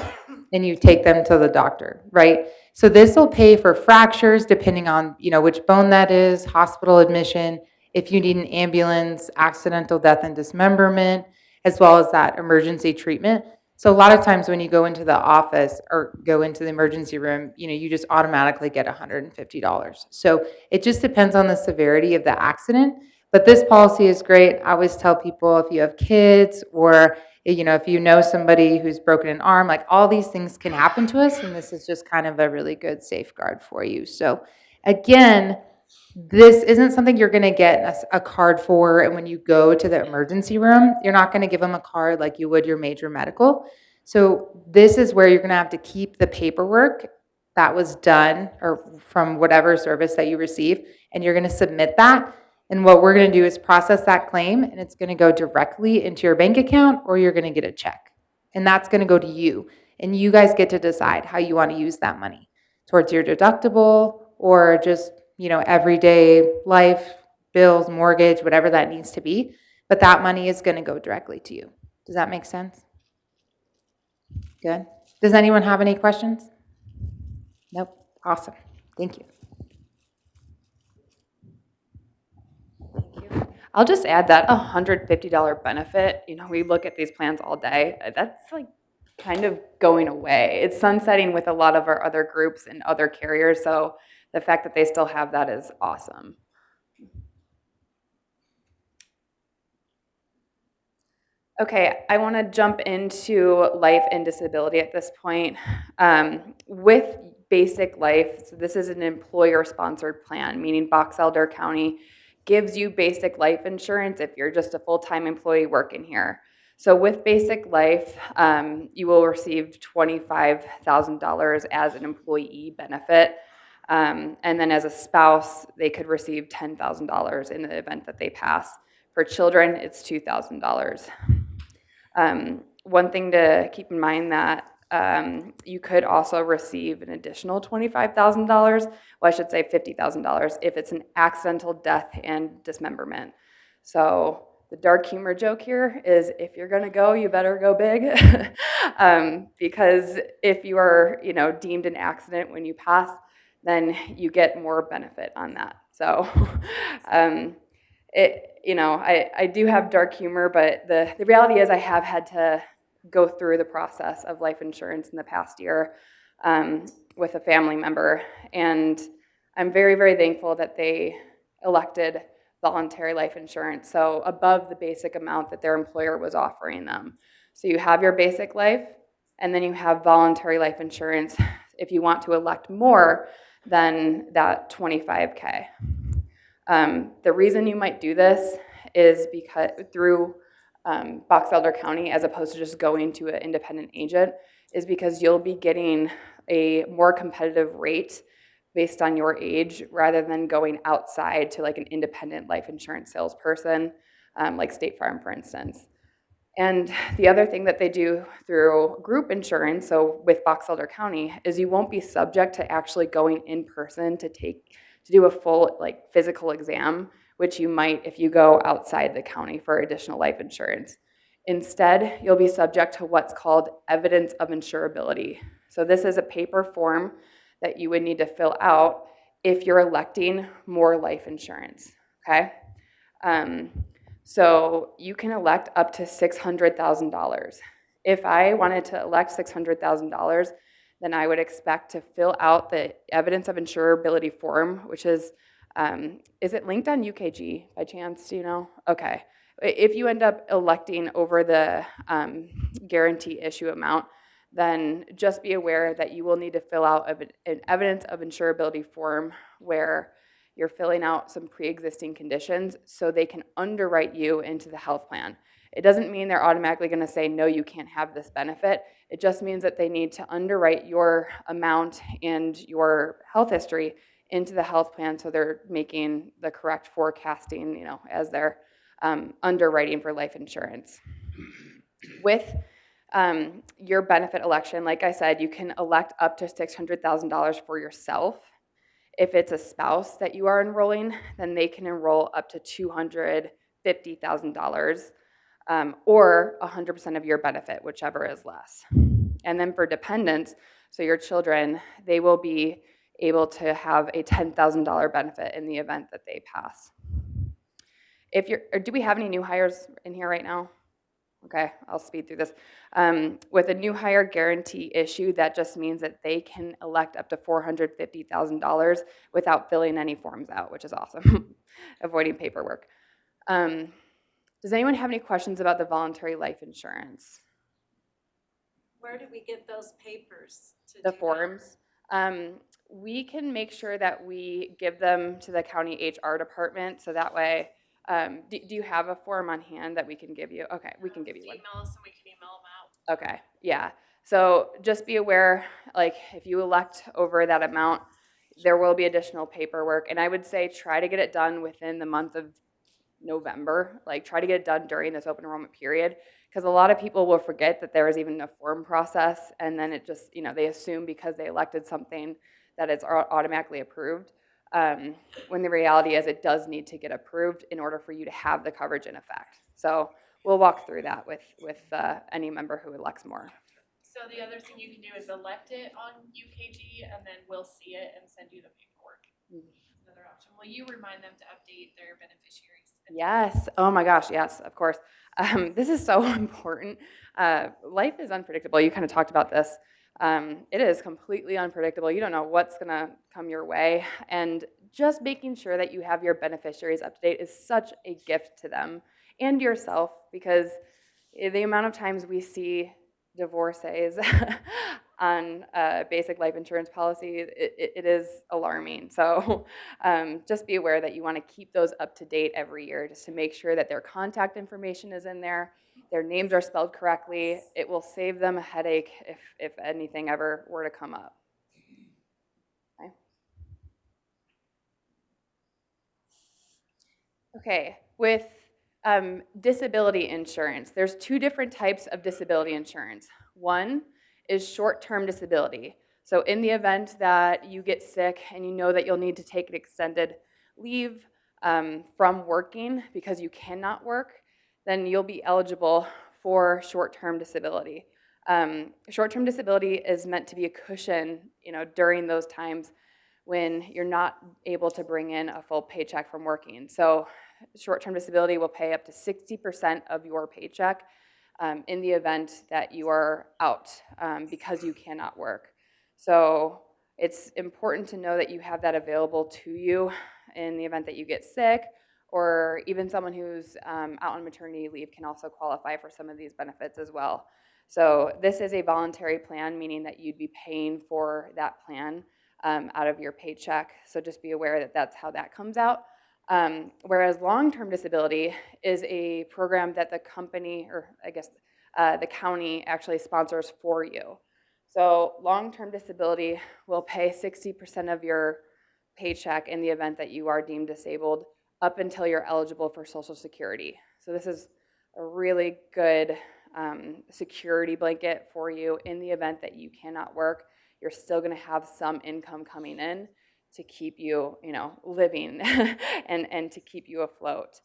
and you take them to the doctor, right? So this will pay for fractures depending on, which bone that is, hospital admission, if you need an ambulance, accidental death and dismemberment, as well as that emergency treatment. So a lot of times when you go into the office or go into the emergency room, you just automatically get $150. So it just depends on the severity of the accident. But this policy is great. I always tell people, if you have kids or if you know somebody who's broken an arm, like all these things can happen to us, and this is just kind of a really good safeguard for you. So again, This isn't something you're going to get a card for, and when you go to the emergency room, you're not going to give them a card like you would your major medical. So this is where you're going to have to keep the paperwork that was done or from whatever service that you receive, and you're going to submit that. And what we're going to do is process that claim, and it's going to go directly into your bank account, or you're going to get a check. And that's going to go to you. And you guys get to decide how you want to use that money towards your deductible or just, everyday life, bills, mortgage, whatever that needs to be. But that money is going to go directly to you. Does that make sense? Good. Does anyone have any questions? Nope. Awesome. Thank you. I'll just add that $150 benefit, we look at these plans all day. That's like kind of going away. It's sunsetting with a lot of our other groups and other carriers. So the fact that they still have that is awesome. Okay, I want to jump into life and disability at this point. With Basic Life, so this is an employer-sponsored plan, meaning Box Elder County gives you basic life insurance if you're just a full-time employee working here. So with Basic Life, you will receive $25,000 as an employee benefit. And then as a spouse, they could receive $10,000 in the event that they pass. For children, it's $2,000. One thing to keep in mind that you could also receive an additional $25,000, well, I should say $50,000, if it's an accidental death and dismemberment. So the dark humor joke here is if you're going to go, you better go big. Because if you are, deemed an accident when you pass, then you get more benefit on that. So I do have dark humor, but the reality is I have had to go through the process of life insurance in the past year with a family member. And I'm very, very thankful that they elected voluntary life insurance, so above the basic amount that their employer was offering them. So you have your basic life, and then you have voluntary life insurance if you want to elect more than that $25K. The reason you might do this is because through Box Elder County, as opposed to just going to an independent agent, is because you'll be getting a more competitive rate based on your age rather than going outside to like an independent life insurance salesperson, like State Farm, for instance. And the other thing that they do through group insurance, so with Box Elder County, is you won't be subject to actually going in person to do a full like physical exam, which you might if you go outside the county for additional life insurance. Instead, you'll be subject to what's called evidence of insurability. So this is a paper form that you would need to fill out if you're electing more life insurance, okay? So you can elect up to $600,000. If I wanted to elect $600,000, then I would expect to fill out the evidence of insurability form, which is it linked on UKG by chance? Do you know? Okay. If you end up electing over the guarantee issue amount, then just be aware that you will need to fill out an evidence of insurability form where you're filling out some pre-existing conditions so they can underwrite you into the health plan. It doesn't mean they're automatically going to say, no, you can't have this benefit. It just means that they need to underwrite your amount and your health history into the health plan so they're making the correct forecasting, as they're underwriting for life insurance. With your benefit election, like I said, you can elect up to $600,000 for yourself. If it's a spouse that you are enrolling, then they can enroll up to $250,000 or 100% of your benefit, whichever is less. And then for dependents, so your children, they will be able to have a $10,000 benefit in the event that they pass. Do we have any new hires in here right now? Okay, I'll speed through this. With a new hire guarantee issue, that just means that they can elect up to $450,000 without filling any forms out, which is awesome, avoiding paperwork. Does anyone have any questions about the voluntary life insurance? Where do we get those papers to The do forms? we can make sure that we give them to the county HR department, so that way, do you have a form on hand that we can give you? Okay, we can give you Just one. email us and we can email them out. Okay, yeah. So just be aware, like, if you elect over that amount, there will be additional paperwork. And I would say try to get it done within the month of November. Like, try to get it done during this open enrollment period. Because a lot of people will forget that there is even a form process. And then it just, they assume because they elected something that it's automatically approved. When the reality is it does need to get approved in order for you to have the coverage in effect. So we'll walk through that with any member who elects more. So the other thing you can do is elect it on UKG and then we'll see it and send you the paperwork. Another option. Will you remind them to update their beneficiaries? Yes. Oh my gosh. Yes, of course. This is so important. Life is unpredictable. You kind of talked about this. It is completely unpredictable. You don't know what's going to come your way. And just making sure that you have your beneficiaries up to date is such a gift to them and yourself, because the amount of times we see divorces on basic life insurance policy, it is alarming. So just be aware that you want to keep those up to date every year, just to make sure that their contact information is in there, their names are spelled correctly. It will save them a headache if anything ever were to come up. Okay, with disability insurance, there's two different types of disability insurance. One is short-term disability. So in the event that you get sick and you know that you'll need to take an extended leave from working because you cannot work, then you'll be eligible for short-term disability. Short-term disability is meant to be a cushion, during those times when you're not able to bring in a full paycheck from working. So short-term disability will pay up to 60% of your paycheck in the event that you are out because you cannot work. So it's important to know that you have that available to you in the event that you get sick, or even someone who's out on maternity leave can also qualify for some of these benefits as well. So this is a voluntary plan, meaning that you'd be paying for that plan out of your paycheck. So just be aware that that's how that comes out. Whereas long-term disability is a program that the company, or I guess the county actually sponsors for you. So long-term disability will pay 60% of your paycheck in the event that you are deemed disabled up until you're eligible for Social Security. So this is a really good security blanket for you in the event that you cannot work. You're still going to have some income coming in to keep you, living and to keep you afloat.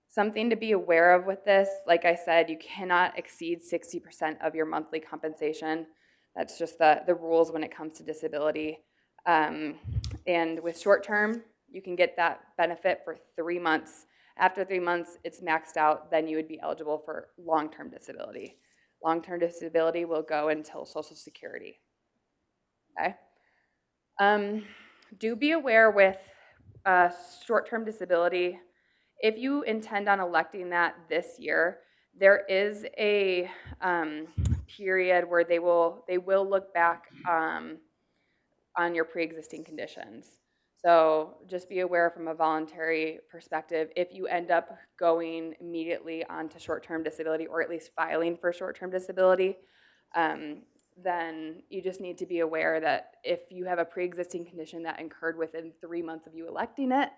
Something to be aware of with this, like I said, you cannot exceed 60% of your monthly compensation. That's just the rules when it comes to disability. And with short term, you can get that benefit for 3 months. After 3 months, it's maxed out, then you would be eligible for long-term disability. Long-term disability will go until Social Security. Okay. Do be aware with short-term disability, if you intend on electing that this year, there is a period where they will look back on your pre-existing conditions. So just be aware from a voluntary perspective, if you end up going immediately onto short-term disability, or at least filing for short-term disability, then you just need to be aware that if you have a pre-existing condition that occurred within 3 months of you electing it,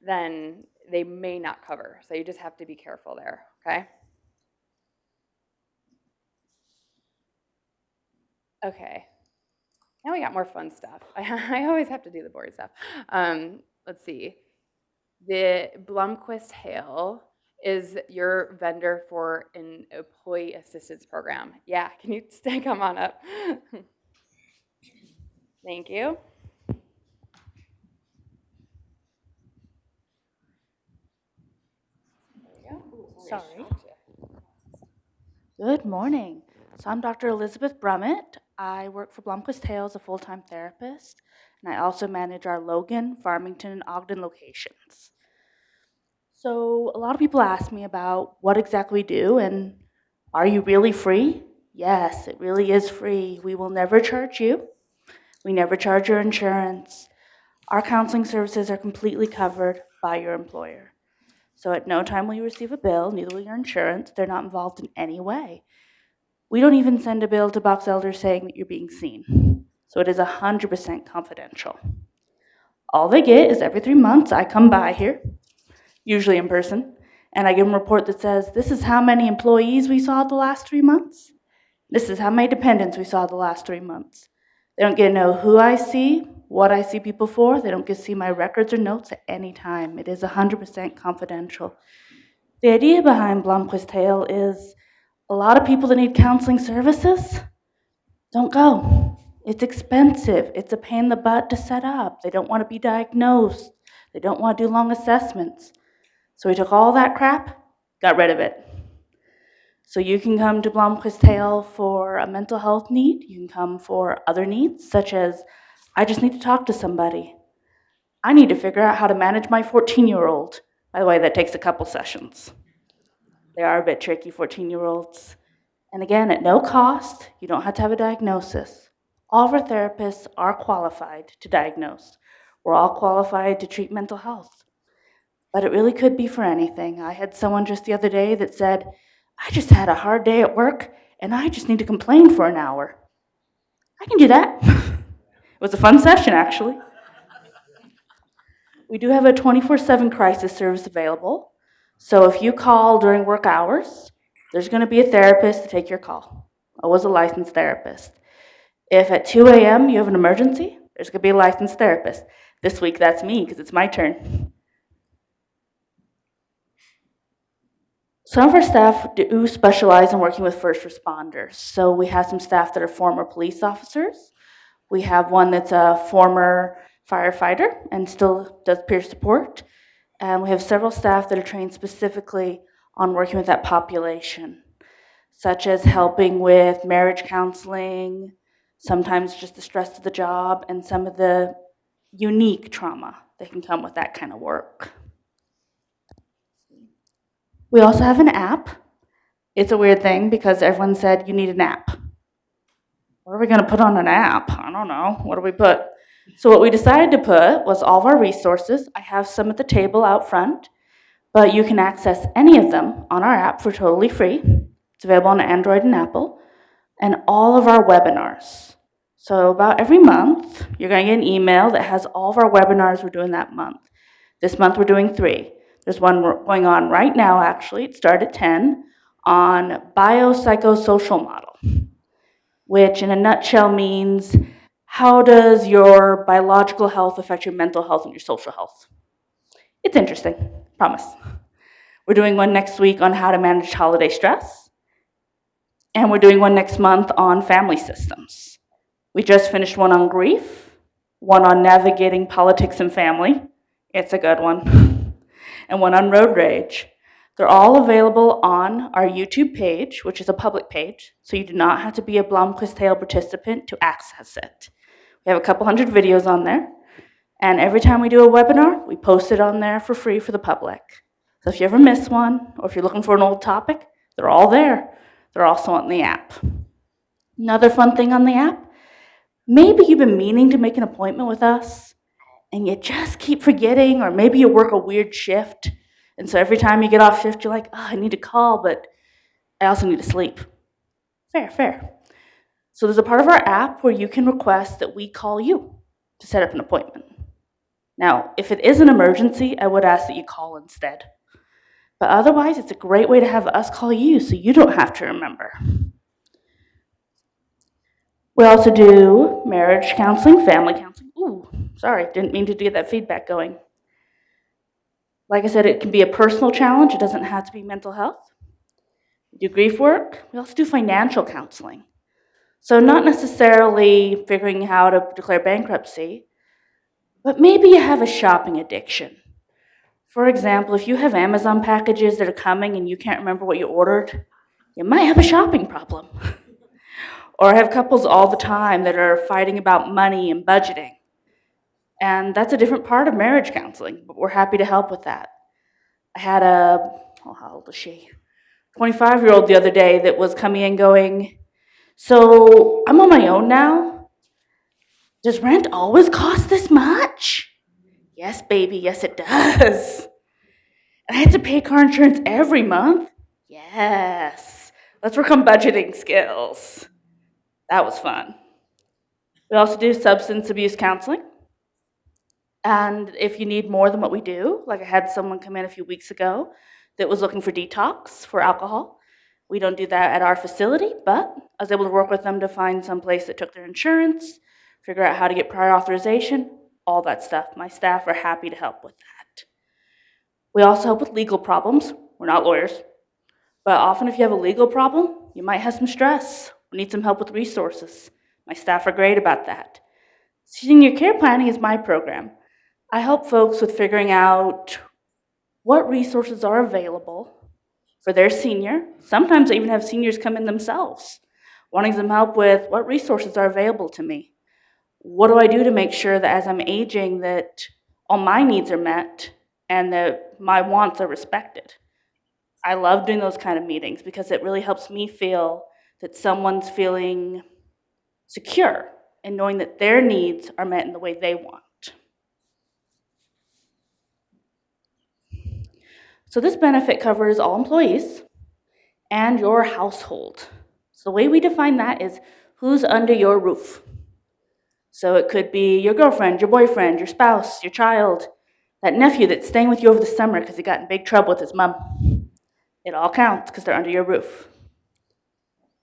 then they may not cover. So you just have to be careful there, okay? Okay. Now we got more fun stuff. I always have to do the boring stuff. Let's see. The Blomquist Hale is your vendor for an employee assistance program. Yeah, can you come on up? Thank you. There we go. Sorry. Good morning. So I'm Dr. Elizabeth Brummett. I work for Blomquist Hale as a full-time therapist, and I also manage our Logan, Farmington, and Ogden locations. So a lot of people ask me about what exactly we do, and are you really free? Yes, it really is free. We will never charge you. We never charge your insurance. Our counseling services are completely covered by your employer. So at no time will you receive a bill, neither will your insurance. They're not involved in any way. We don't even send a bill to Box Elder saying that you're being seen. So it is 100% confidential. All they get is every 3 months I come by here, usually in person, and I give them a report that says, this is how many employees we saw the last 3 months. This is how many dependents we saw the last 3 months. They don't get to know who I see, what I see people for. They don't get to see my records or notes at any time. It is 100% confidential. The idea behind Blomquist Tale is a lot of people that need counseling services don't go. It's expensive. It's a pain in the butt to set up. They don't want to be diagnosed. They don't want to do long assessments. So we took all that crap, got rid of it. So you can come to Blomquist Tale for a mental health need. You can come for other needs, such as, I just need to talk to somebody. I need to figure out how to manage my 14-year-old. By the way, that takes a couple sessions. They are a bit tricky, 14-year-olds. And again, at no cost, you don't have to have a diagnosis. All of our therapists are qualified to diagnose. We're all qualified to treat mental health. But it really could be for anything. I had someone just the other day that said, I just had a hard day at work, and I just need to complain for an hour. I can do that. It was a fun session, actually. We do have a 24/7 crisis service available. So if you call during work hours, there's going to be a therapist to take your call. I was a licensed therapist. If at 2 a.m. you have an emergency, there's going to be a licensed therapist. This week, that's me, because it's my turn. Some of our staff do specialize in working with first responders. So we have some staff that are former police officers. We have one that's a former firefighter and still does peer support. And we have several staff that are trained specifically on working with that population, such as helping with marriage counseling, sometimes just the stress of the job, and some of the unique trauma that can come with that kind of work. We also have an app. It's a weird thing because everyone said you need an app. What are we going to put on an app? I don't know. What do we put? So what we decided to put was all of our resources. I have some at the table out front, but you can access any of them on our app for totally free. It's available on Android and Apple, and all of our webinars. So about every month, you're going to get an email that has all of our webinars we're doing that month. This month we're doing 3. There's one going on right now, actually. It started at 10 on biopsychosocial model, which in a nutshell means how does your biological health affect your mental health and your social health? It's interesting, promise. We're doing one next week on how to manage holiday stress, and we're doing one next month on family systems. We just finished one on grief, one on navigating politics and family. It's a good one. And one on road rage. They're all available on our YouTube page, which is a public page, so you do not have to be a Blomquist Tale participant to access it. We have a couple hundred videos on there, and every time we do a webinar, we post it on there for free for the public. So if you ever miss one, or if you're looking for an old topic, they're all there. They're also on the app. Another fun thing on the app, maybe you've been meaning to make an appointment with us, and you just keep forgetting, or maybe you work a weird shift, and so every time you get off shift, you're like, oh, I need to call, but I also need to sleep. Fair. So there's a part of our app where you can request that we call you to set up an appointment. Now, if it is an emergency, I would ask that you call instead. But otherwise, it's a great way to have us call you so you don't have to remember. We also do marriage counseling, family counseling. Ooh, sorry, didn't mean to get that feedback going. Like I said, it can be a personal challenge. It doesn't have to be mental health. We do grief work. We also do financial counseling. So not necessarily figuring out how to declare bankruptcy, but maybe you have a shopping addiction. For example, if you have Amazon packages that are coming and you can't remember what you ordered, you might have a shopping problem. Or I have couples all the time that are fighting about money and budgeting. And that's a different part of marriage counseling, but we're happy to help with that. I had how old is she? 25-year-old the other day that was coming in going, so I'm on my own now, Does rent always cost this much? Yes, baby, yes, it does. And I had to pay car insurance every month? Yes. Let's work on budgeting skills. That was fun. We also do substance abuse counseling. And if you need more than what we do, like I had someone come in a few weeks ago that was looking for detox for alcohol. We don't do that at our facility, but I was able to work with them to find some place that took their insurance, figure out how to get prior authorization, all that stuff. My staff are happy to help with that. We also help with legal problems. We're not lawyers, but often if you have a legal problem, you might have some stress. We need some help with resources. My staff are great about that. Senior care planning is my program. I help folks with figuring out what resources are available for their senior. Sometimes I even have seniors come in themselves, wanting some help with what resources are available to me. What do I do to make sure that as I'm aging that all my needs are met and that my wants are respected? I love doing those kind of meetings because it really helps me feel that someone's feeling secure and knowing that their needs are met in the way they want. So this benefit covers all employees and your household. So the way we define that is who's under your roof. So it could be your girlfriend, your boyfriend, your spouse, your child, that nephew that's staying with you over the summer because he got in big trouble with his mom. It all counts because they're under your roof.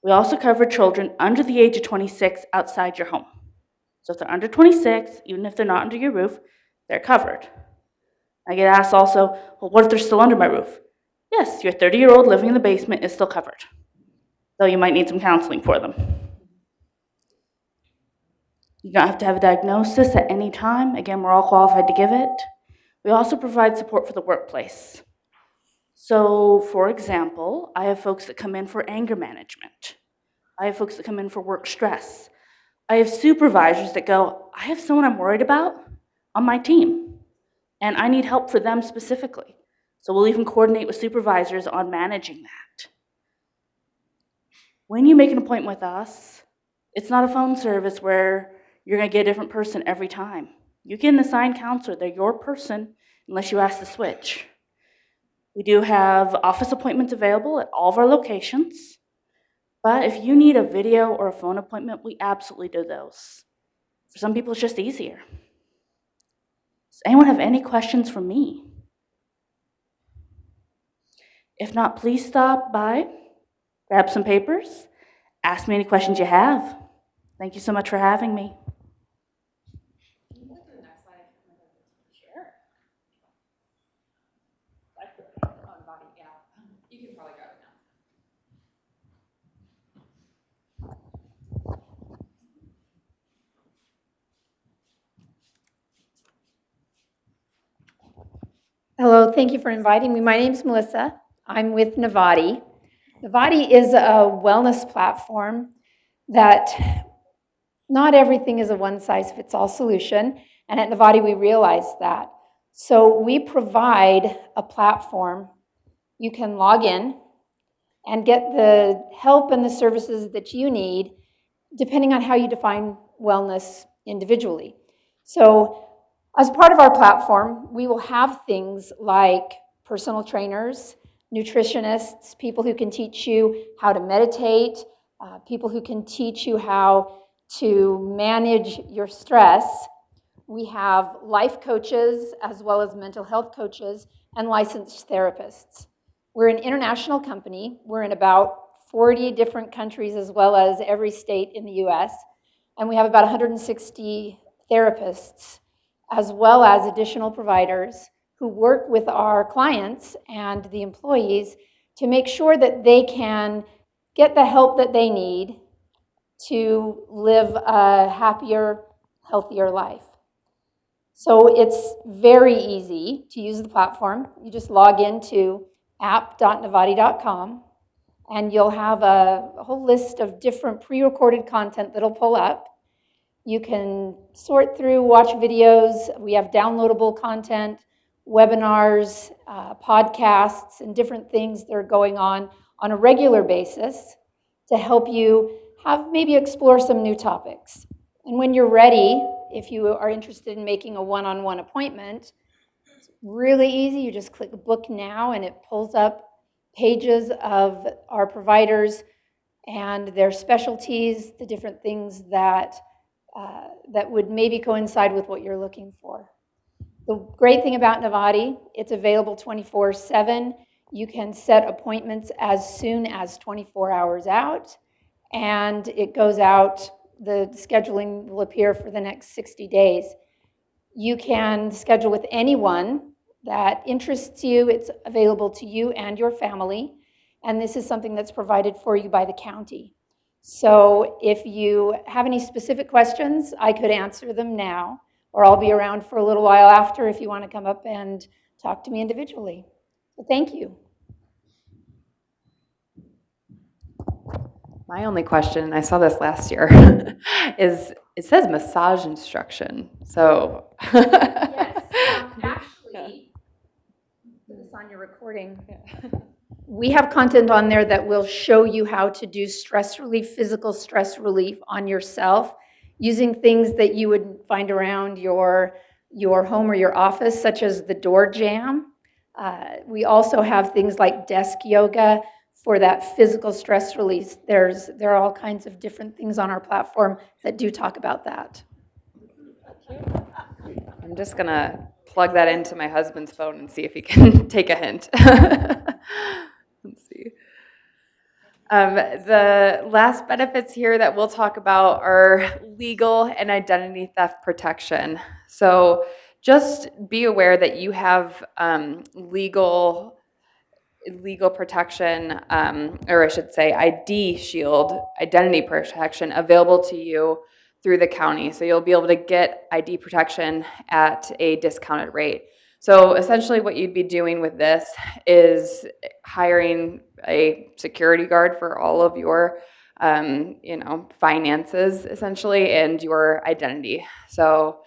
We also cover children under the age of 26 outside your home. So if they're under 26, even if they're not under your roof, they're covered. I get asked also, well, what if they're still under my roof? Yes, your 30-year-old living in the basement is still covered, though you might need some counseling for them. You don't have to have a diagnosis at any time. Again, we're all qualified to give it. We also provide support for the workplace. So, for example, I have folks that come in for anger management. I have folks that come in for work stress. I have supervisors that go, I have someone I'm worried about on my team, and I need help for them specifically. So we'll even coordinate with supervisors on managing that. When you make an appointment with us, it's not a phone service where you're going to get a different person every time. You get an assigned counselor. They're your person unless you ask to switch. We do have office appointments available at all of our locations. But if you need a video or a phone appointment, we absolutely do those. For some people, it's just easier. Does anyone have any questions for me? If not, please stop by, grab some papers, ask me any questions you have. Thank you so much for having me. Hello, thank you for inviting me. My name is Melissa. I'm with Navati. Navati is a wellness platform that not everything is a one-size-fits-all solution, and at Navati we realize that. So we provide a platform. You can log in and get the help and the services that you need depending on how you define wellness individually. So as part of our platform, we will have things like personal trainers, nutritionists, people who can teach you how to meditate, people who can teach you how to manage your stress. We have life coaches as well as mental health coaches and licensed therapists. We're an international company. We're in about 40 different countries as well as every state in the US. And we have about 160 therapists as well as additional providers who work with our clients and the employees to make sure that they can get the help that they need to live a happier, healthier life. So it's very easy to use the platform. You just log into app.navati.com and you'll have a whole list of different pre-recorded content that'll pull up. You can sort through, watch videos. We have downloadable content, webinars, podcasts, and different things that are going on a regular basis to help you have maybe explore some new topics. And when you're ready, if you are interested in making a one-on-one appointment, it's really easy. You just click book now and it pulls up pages of our providers and their specialties, the different things that that would maybe coincide with what you're looking for. The great thing about Navati, it's available 24/7. You can set appointments as soon as 24 hours out, and it goes out, the scheduling will appear for the next 60 days. You can schedule with anyone that interests you. It's available to you and your family, and this is something that's provided for you by the county. So if you have any specific questions, I could answer them now, or I'll be around for a little while after if you want to come up and talk to me individually. So thank you. My only question, and I saw this last year, is it says massage instruction. So Yes, actually, put this on your recording. We have content on there that will show you how to do stress relief, physical stress relief on yourself using things that you would find around your home or your office, such as the door jamb. We also have things like desk yoga for that physical stress release. There are all kinds of different things on our platform that do talk about that. I'm just going to plug that into my husband's phone and see if he can take a hint. Let's see. The last benefits here that we'll talk about are legal and identity theft protection. So just be aware that you have legal protection, or I should say ID Shield, identity protection, available to you through the county. So you'll be able to get ID protection at a discounted rate. So essentially what you'd be doing with this is hiring a security guard for all of your finances essentially and your identity. So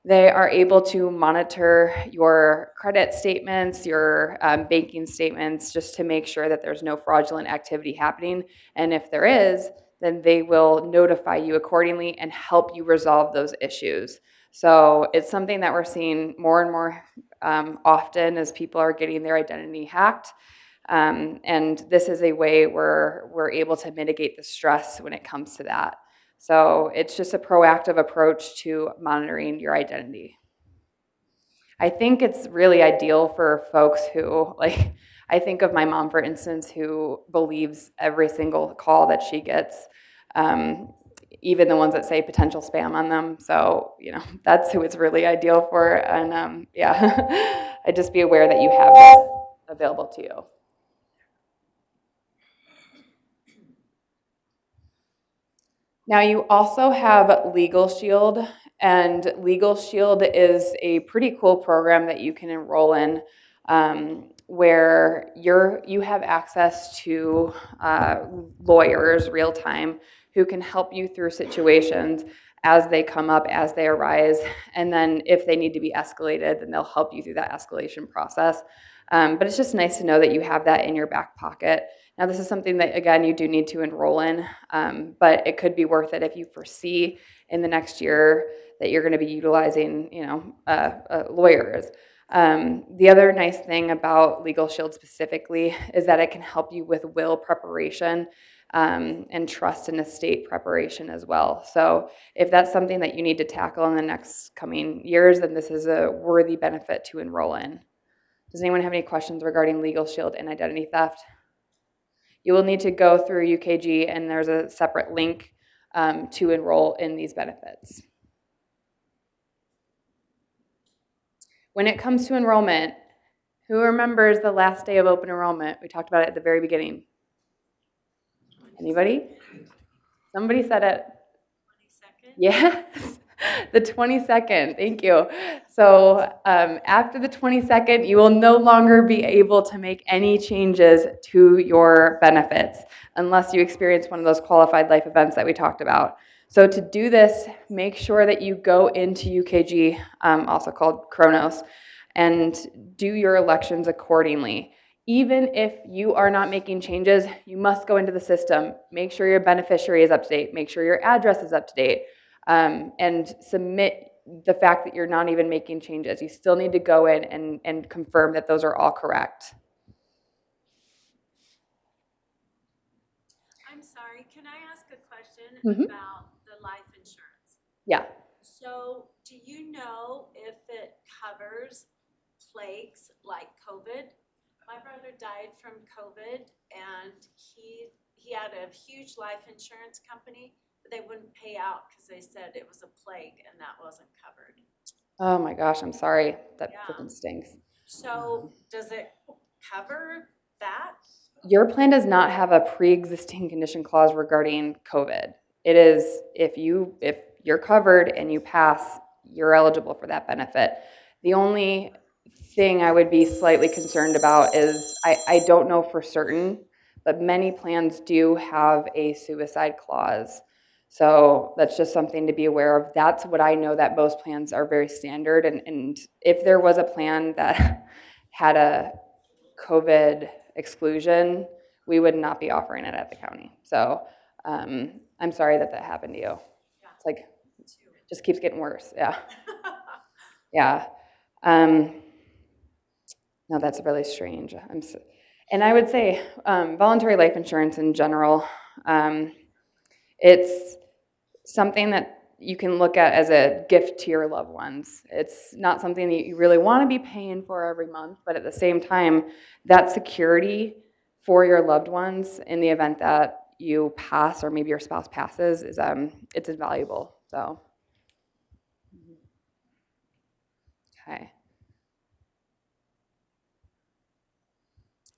they are able to monitor your credit statements, your banking statements, just to make sure that there's no fraudulent activity happening. And if there is, then they will notify you accordingly and help you resolve those issues. So it's something that we're seeing more and more often as people are getting their identity hacked. And this is a way where we're able to mitigate the stress when it comes to that. So it's just a proactive approach to monitoring your identity. I think it's really ideal for folks who, I think of my mom, for instance, who believes every single call that she gets, even the ones that say potential spam on them. So, that's who it's really ideal for. And I'd just be aware that you have this available to you. Now you also have Legal Shield, and Legal Shield is a pretty cool program that you can enroll in, where you have access to lawyers real time who can help you through situations as they come up, as they arise, and then if they need to be escalated, then they'll help you through that escalation process. But it's just nice to know that you have that in your back pocket. Now, this is something that, again, you do need to enroll in, but it could be worth it if you foresee in the next year that you're going to be utilizing, lawyers. The other nice thing about Legal Shield specifically is that it can help you with will preparation and trust and estate preparation as well. So if that's something that you need to tackle in the next coming years, then this is a worthy benefit to enroll in. Does anyone have any questions regarding Legal Shield and identity theft? You will need to go through UKG, and there's a separate link to enroll in these benefits. When it comes to enrollment, who remembers the last day of open enrollment? We talked about it at the very beginning. Anybody? Somebody said it. 22nd? Yes, the 22nd. Thank you. So after the 22nd, you will no longer be able to make any changes to your benefits unless you experience one of those qualified life events that we talked about. So to do this, make sure that you go into UKG, also called Kronos, and do your elections accordingly. Even if you are not making changes, you must go into the system. Make sure your beneficiary is up to date. Make sure your address is up to date. and submit the fact that you're not even making changes. You still need to go in and confirm that those are all correct. I'm sorry, can I ask a question Mhm. about the life insurance? Yeah. So do you know if it covers plagues like COVID? My brother died from COVID and he had a huge life insurance company, but they wouldn't pay out because they said it was a plague and that wasn't covered. Oh my gosh, I'm sorry. That Yeah. freaking stinks. So does it cover that? Your plan does not have a pre-existing condition clause regarding COVID. It is if you're covered and you pass, you're eligible for that benefit. The only thing I would be slightly concerned about is I don't know for certain, but many plans do have a suicide clause. So that's just something to be aware of. That's what I know, that most plans are very standard. And if there was a plan that had a COVID exclusion, we would not be offering it at the county. So I'm sorry that happened to you. It's like, just keeps getting worse. Yeah. Yeah. No, that's really strange. And I would say voluntary life insurance in general, it's something that you can look at as a gift to your loved ones. It's not something that you really want to be paying for every month, but at the same time, that security for your loved ones in the event that you pass or maybe your spouse passes is it's invaluable. So, okay.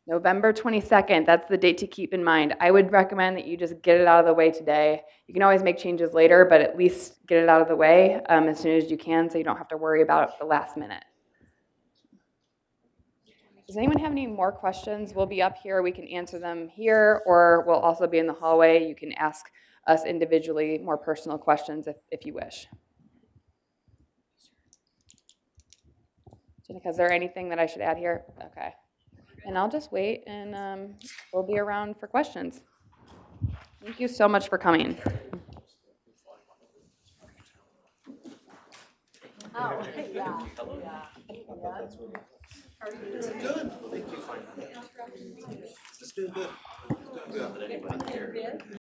November 22nd, that's the date to keep in mind. I would recommend that you just get it out of the way today. You can always make changes later, but at least get it out of the way as soon as you can so you don't have to worry about it the last minute. Does anyone have any more questions? We'll be up here. We can answer them here, or we'll also be in the hallway. You can ask us individually more personal questions if you wish. Jenica, is there anything that I should add here? Okay. And I'll just wait, and we'll be around for questions. Thank you so much for coming. Oh, yeah. Good. Thank you. Just doing good. Doing good. Anybody care?